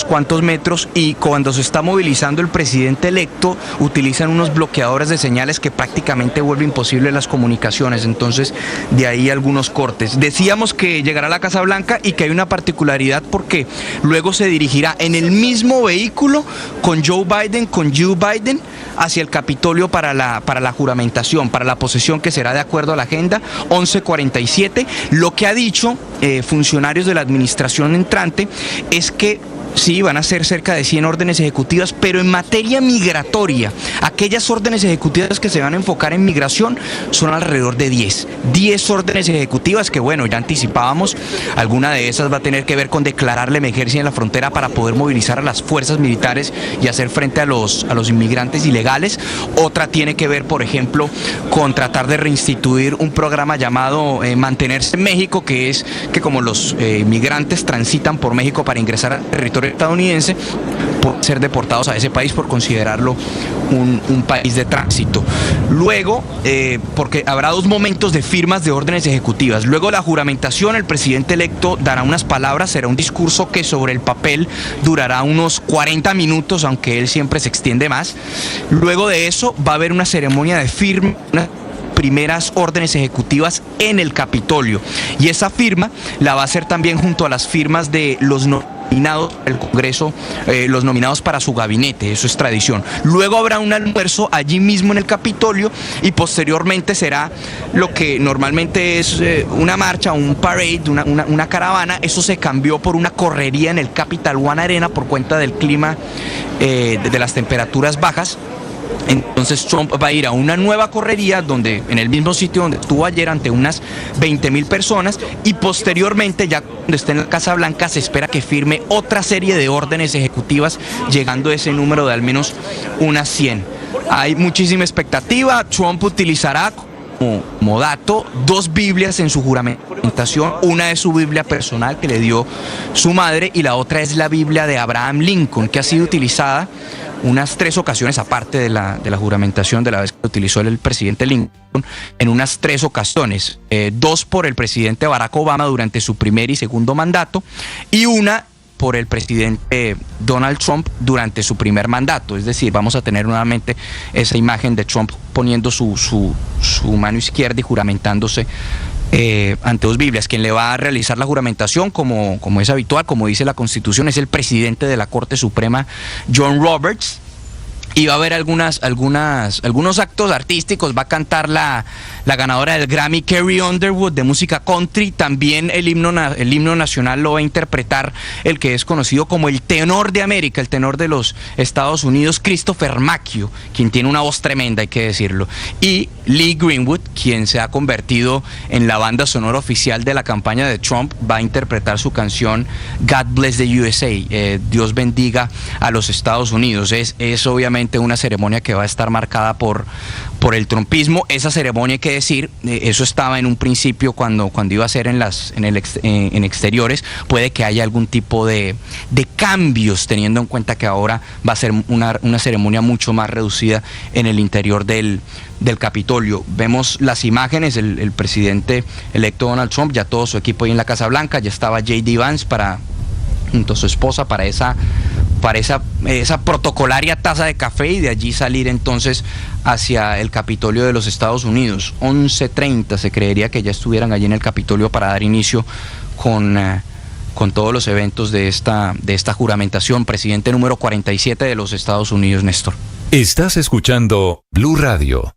cuantos metros, y cuando se está movilizando el presidente electo, utilizan unos bloqueadores de señales que prácticamente vuelve imposible las comunicaciones. Entonces, de ahí algunos cortes. Decíamos que llegará a la Casa Blanca y que hay una particularidad porque luego se dirigirá en el mismo vehículo con Joe Biden, con Jill Biden, hacia el Capitolio para la juramentación, para la posesión, que será de acuerdo a la agenda 11:47. Lo que ha dicho funcionarios de la administración entrante es que sí, van a ser cerca de 100 órdenes ejecutivas, pero en materia migratoria, aquellas órdenes ejecutivas que se van a enfocar en migración son alrededor de 10 órdenes ejecutivas que, bueno, ya anticipábamos. Alguna de esas va a tener que ver con declarar la emergencia en la frontera para poder movilizar a las fuerzas militares y hacer frente a los inmigrantes ilegales. Otra tiene que ver, por ejemplo, con tratar de reinstituir un programa llamado Mantenerse en México, que es que como los migrantes transitan por México para ingresar al territorio estadounidense, por ser deportados a ese país por considerarlo un país de tránsito. Luego, porque habrá 2 momentos de firmas de órdenes ejecutivas. Luego la juramentación, el presidente electo dará unas palabras, será un discurso que sobre el papel durará unos 40 minutos, aunque él siempre se extiende más. Luego de eso va a haber una ceremonia de firma, primeras órdenes ejecutivas en el Capitolio, y esa firma la va a hacer también junto a las firmas de los nominados del Congreso, los nominados para su gabinete, eso es tradición. Luego habrá un almuerzo allí mismo en el Capitolio y posteriormente será lo que normalmente es una marcha, un parade, una caravana. Eso se cambió por una correría en el Capital One Arena por cuenta del clima, de las temperaturas bajas. Entonces Trump va a ir a una nueva correría donde, en el mismo sitio donde estuvo ayer, ante unas 20,000 personas, y posteriormente, ya cuando esté en la Casa Blanca, se espera que firme otra serie de órdenes ejecutivas, llegando a ese número de al menos unas 100. Hay muchísima expectativa. Trump utilizará como dato 2 Biblias en su juramentación. Una es su Biblia personal que le dio su madre y la otra es la Biblia de Abraham Lincoln, que ha sido utilizada unas 3 ocasiones, aparte de la juramentación de la vez que utilizó el presidente Lincoln, en unas 3 ocasiones, 2 por el presidente Barack Obama durante su primer y segundo mandato, y una por el presidente Donald Trump durante su primer mandato. Es decir, vamos a tener nuevamente esa imagen de Trump poniendo su mano izquierda y juramentándose ante 2 Biblias. Quien le va a realizar la juramentación, como es habitual, como dice la Constitución, es el presidente de la Corte Suprema, John Roberts. Y va a haber algunos actos artísticos. Va a cantar la ganadora del Grammy, Carrie Underwood, de música country. También el himno nacional lo va a interpretar el que es conocido como el tenor de América, el tenor de los Estados Unidos, Christopher Macchio, quien tiene una voz tremenda, hay que decirlo. Y Lee Greenwood, quien se ha convertido en la banda sonora oficial de la campaña de Trump, va a interpretar su canción God Bless the USA, Dios bendiga a los Estados Unidos. Es obviamente una ceremonia que va a estar marcada por el trumpismo. Esa ceremonia, hay que decir, eso estaba en un principio cuando iba a ser en exteriores. Puede que haya algún tipo de cambios, teniendo en cuenta que ahora va a ser una ceremonia mucho más reducida en el interior del Capitolio. Vemos las imágenes, el presidente electo Donald Trump, ya todo su equipo ahí en la Casa Blanca, ya estaba J.D. Vance junto a su esposa para esa protocolaria taza de café, y de allí salir entonces hacia el Capitolio de los Estados Unidos. 11:30 se creería que ya estuvieran allí en el Capitolio para dar inicio con todos los eventos de esta juramentación. Presidente número 47 de los Estados Unidos, Néstor. Estás escuchando Blue Radio.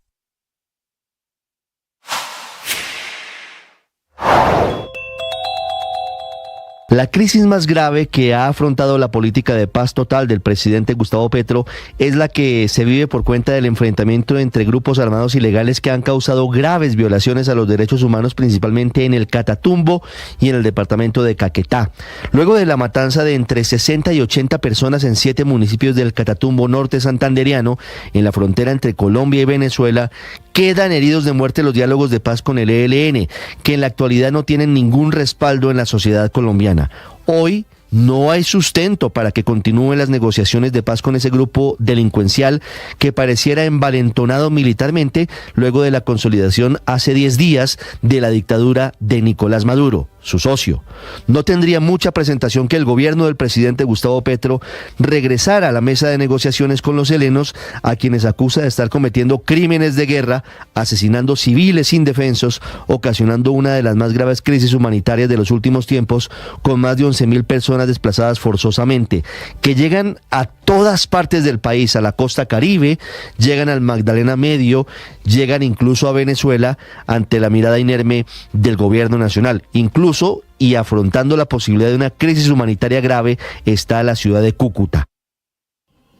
La crisis más grave que ha afrontado la política de paz total del presidente Gustavo Petro es la que se vive por cuenta del enfrentamiento entre grupos armados ilegales que han causado graves violaciones a los derechos humanos, principalmente en el Catatumbo y en el departamento de Caquetá. Luego de la matanza de entre 60 y 80 personas en 7 municipios del Catatumbo norte santandereano, en la frontera entre Colombia y Venezuela, quedan heridos de muerte los diálogos de paz con el ELN, que en la actualidad no tienen ningún respaldo en la sociedad colombiana. Hoy no hay sustento para que continúen las negociaciones de paz con ese grupo delincuencial que pareciera envalentonado militarmente luego de la consolidación hace 10 días de la dictadura de Nicolás Maduro, su socio. No tendría mucha presentación que el gobierno del presidente Gustavo Petro regresara a la mesa de negociaciones con los helenos, a quienes acusa de estar cometiendo crímenes de guerra, asesinando civiles indefensos, ocasionando una de las más graves crisis humanitarias de los últimos tiempos, con más de 11,000 personas desplazadas forzosamente, que llegan a todas partes del país, a la costa Caribe, llegan al Magdalena Medio, llegan incluso a Venezuela, ante la mirada inerme del gobierno nacional. Incluso, y afrontando la posibilidad de una crisis humanitaria grave, está la ciudad de Cúcuta.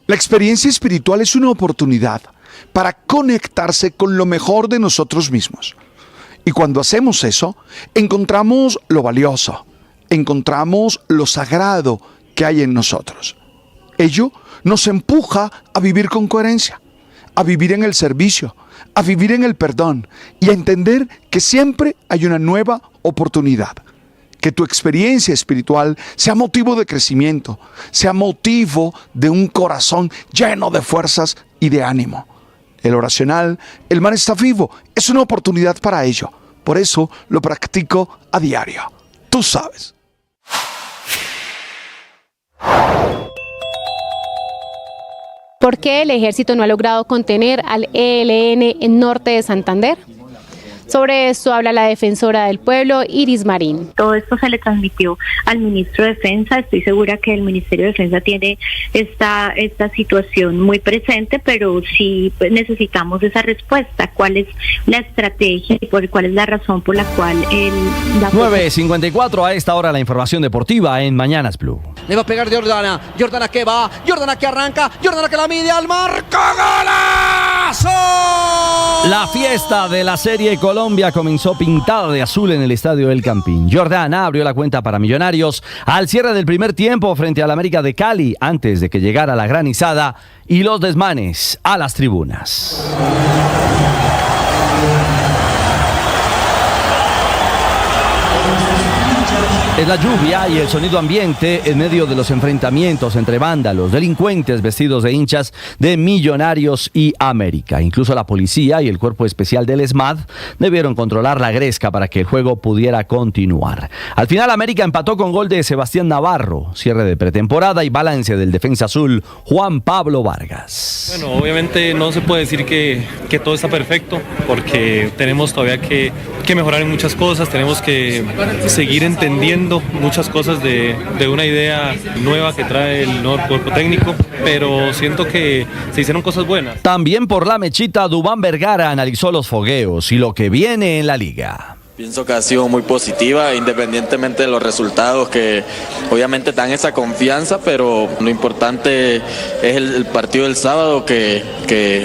La experiencia espiritual es una oportunidad para conectarse con lo mejor de nosotros mismos. Y cuando hacemos eso, encontramos lo valioso, encontramos lo sagrado que hay en nosotros. Ello nos empuja a vivir con coherencia, a vivir en el servicio, a vivir en el perdón y a entender que siempre hay una nueva oportunidad. Que tu experiencia espiritual sea motivo de crecimiento, sea motivo de un corazón lleno de fuerzas y de ánimo. El oracional, el mar está vivo, es una oportunidad para ello. Por eso lo practico a diario. Tú sabes. ¿Por qué el ejército no ha logrado contener al ELN en norte de Santander? Sobre esto habla la defensora del pueblo, Iris Marín. Todo esto se le transmitió al ministro de Defensa. Estoy segura que el Ministerio de Defensa tiene esta situación muy presente, pero sí pues, necesitamos esa respuesta. ¿Cuál es la estrategia y cuál es la razón por la cual 9:54 a esta hora la información deportiva en Mañanas Blue. Le va a pegar Jordana que va, Jordana que arranca, Jordana que la mide al marco, ¡golazo! La fiesta de la Serie Colombia comenzó pintada de azul en el estadio El Campín. Jordana abrió la cuenta para Millonarios al cierre del primer tiempo frente al América de Cali, antes de que llegara la granizada y los desmanes a las tribunas. Es la lluvia y el sonido ambiente en medio de los enfrentamientos entre vándalos, delincuentes vestidos de hinchas de Millonarios y América. Incluso la policía y el cuerpo especial del ESMAD debieron controlar la gresca para que el juego pudiera continuar. Al final América empató con gol de Sebastián Navarro, cierre de pretemporada y balance del defensa azul Juan Pablo Vargas. Bueno, obviamente no se puede decir que todo está perfecto porque tenemos todavía que mejorar en muchas cosas, tenemos que seguir entendiendo muchas cosas de una idea nueva que trae el nuevo cuerpo técnico, pero siento que se hicieron cosas buenas. También por la mechita, Duván Vergara analizó los fogueos y lo que viene en la liga. Pienso que ha sido muy positiva, independientemente de los resultados que obviamente dan esa confianza, pero lo importante es el partido del sábado que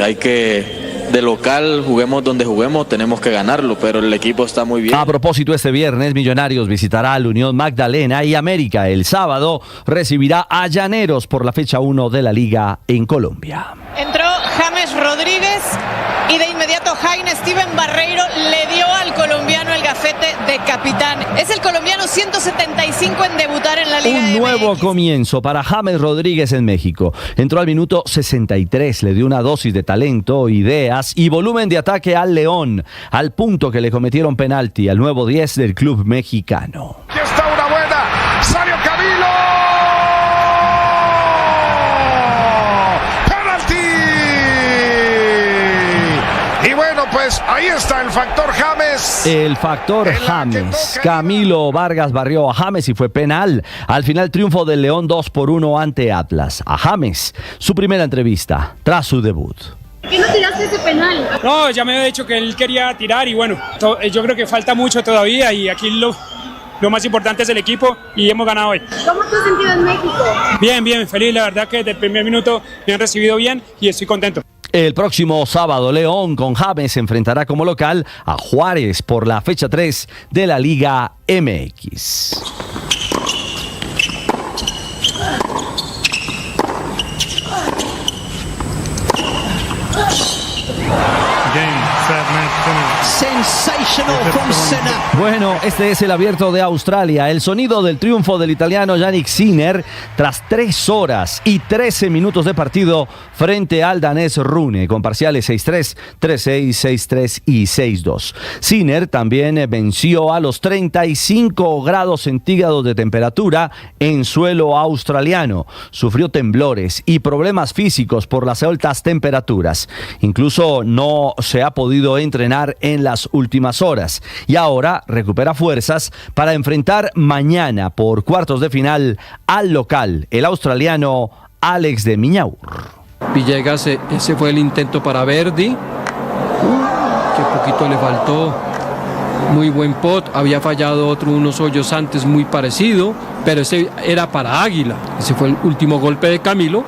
hay que... De local, juguemos donde juguemos, tenemos que ganarlo, pero el equipo está muy bien. A propósito, este viernes Millonarios visitará al Unión Magdalena y América el sábado recibirá a Llaneros por la fecha 1 de la Liga en Colombia. Entró James Rodríguez y de inmediato Jaime Steven Barreiro le dio al colombiano el gafete de capitán. Es el colombiano 175 en debutar en la Liga Un nuevo comienzo para James Rodríguez en México. Entró al minuto 63, le dio una dosis de talento, ideas y volumen de ataque al León, al punto que le cometieron penalti al nuevo 10 del club mexicano. Aquí está una buena, salió Camilo. Y bueno, pues ahí está el factor James. El factor James. Camilo Vargas barrió a James y fue penal. Al final triunfo del León 2-1 ante Atlas. A James, su primera entrevista tras su debut. ¿Por qué no tiraste ese penal? No, ya me había dicho que él quería tirar y bueno, yo creo que falta mucho todavía y aquí lo más importante es el equipo y hemos ganado hoy. ¿Cómo te has sentido en México? Bien, feliz, la verdad que desde el primer minuto me han recibido bien y estoy contento. El próximo sábado, León con James se enfrentará como local a Juárez por la fecha 3 de la Liga MX. Sensational from Senna. Bueno, este es el Abierto de Australia. El sonido del triunfo del italiano Jannik Sinner tras 3 horas y 13 minutos de partido frente al danés Rune con parciales 6-3, 3-6, 6-3 y 6-2. Sinner también venció a los 35 grados centígrados de temperatura en suelo australiano. Sufrió temblores y problemas físicos por las altas temperaturas. Incluso no se ha podido entrenar en las últimas horas y ahora recupera fuerzas para enfrentar mañana por cuartos de final al local, el australiano Alex de Minaur. Villegas, ese fue el intento para Verdi, que poquito le faltó. Muy buen pot, había fallado unos hoyos antes muy parecido, pero ese era para Águila. Ese fue el último golpe de Camilo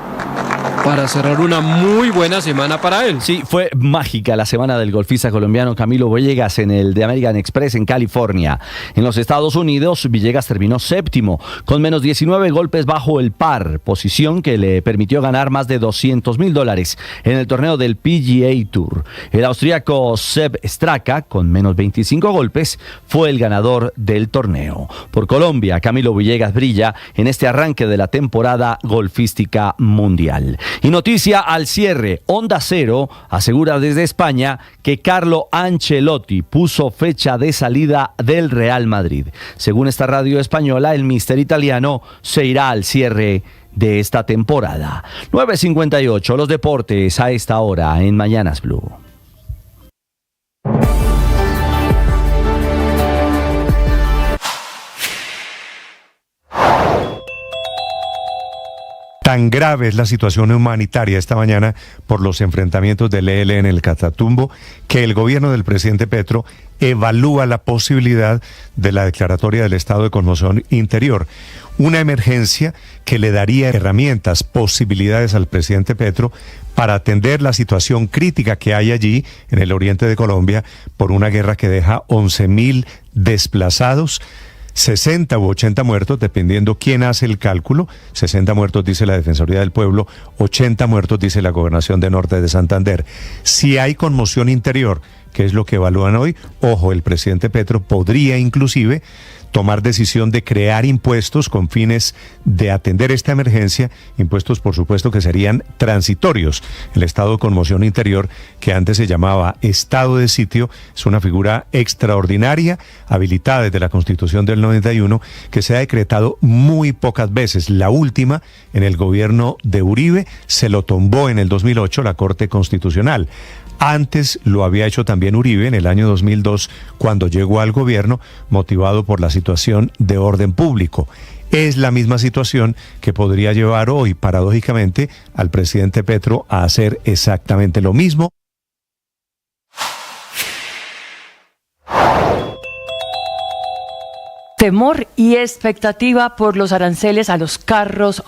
para cerrar una muy buena semana para él. Sí, fue mágica la semana del golfista colombiano Camilo Villegas en el de American Express en California. En los Estados Unidos, Villegas terminó séptimo, con menos 19 golpes bajo el par, posición que le permitió ganar más de $200,000 en el torneo del PGA Tour. El austríaco Seb Straka, con menos 25 golpes, fue el ganador del torneo. Por Colombia, Camilo Villegas brilla en este arranque de la temporada golfística mundial. Y noticia al cierre, Onda Cero asegura desde España que Carlo Ancelotti puso fecha de salida del Real Madrid. Según esta radio española, el míster italiano se irá al cierre de esta temporada. 9:58, los deportes a esta hora en Mañanas Blue. Tan grave es la situación humanitaria esta mañana por los enfrentamientos del ELN en el Catatumbo que el gobierno del presidente Petro evalúa la posibilidad de la declaratoria del estado de conmoción interior. Una emergencia que le daría herramientas, posibilidades al presidente Petro para atender la situación crítica que hay allí en el oriente de Colombia por una guerra que deja 11.000 desplazados, 60 u 80 muertos, dependiendo quién hace el cálculo. 60 muertos dice la Defensoría del Pueblo, 80 muertos dice la Gobernación de Norte de Santander. Si hay conmoción interior, que es lo que evalúan hoy, ojo, el presidente Petro podría inclusive tomar decisión de crear impuestos con fines de atender esta emergencia, impuestos por supuesto que serían transitorios. El estado de conmoción interior, que antes se llamaba estado de sitio, es una figura extraordinaria, habilitada desde la Constitución del 91, que se ha decretado muy pocas veces. La última, en el gobierno de Uribe, se lo tumbó en el 2008 la Corte Constitucional. Antes lo había hecho también Uribe en el año 2002, cuando llegó al gobierno, motivado por la situación de orden público. Es la misma situación que podría llevar hoy, paradójicamente, al presidente Petro a hacer exactamente lo mismo. Temor y expectativa por los aranceles a los carros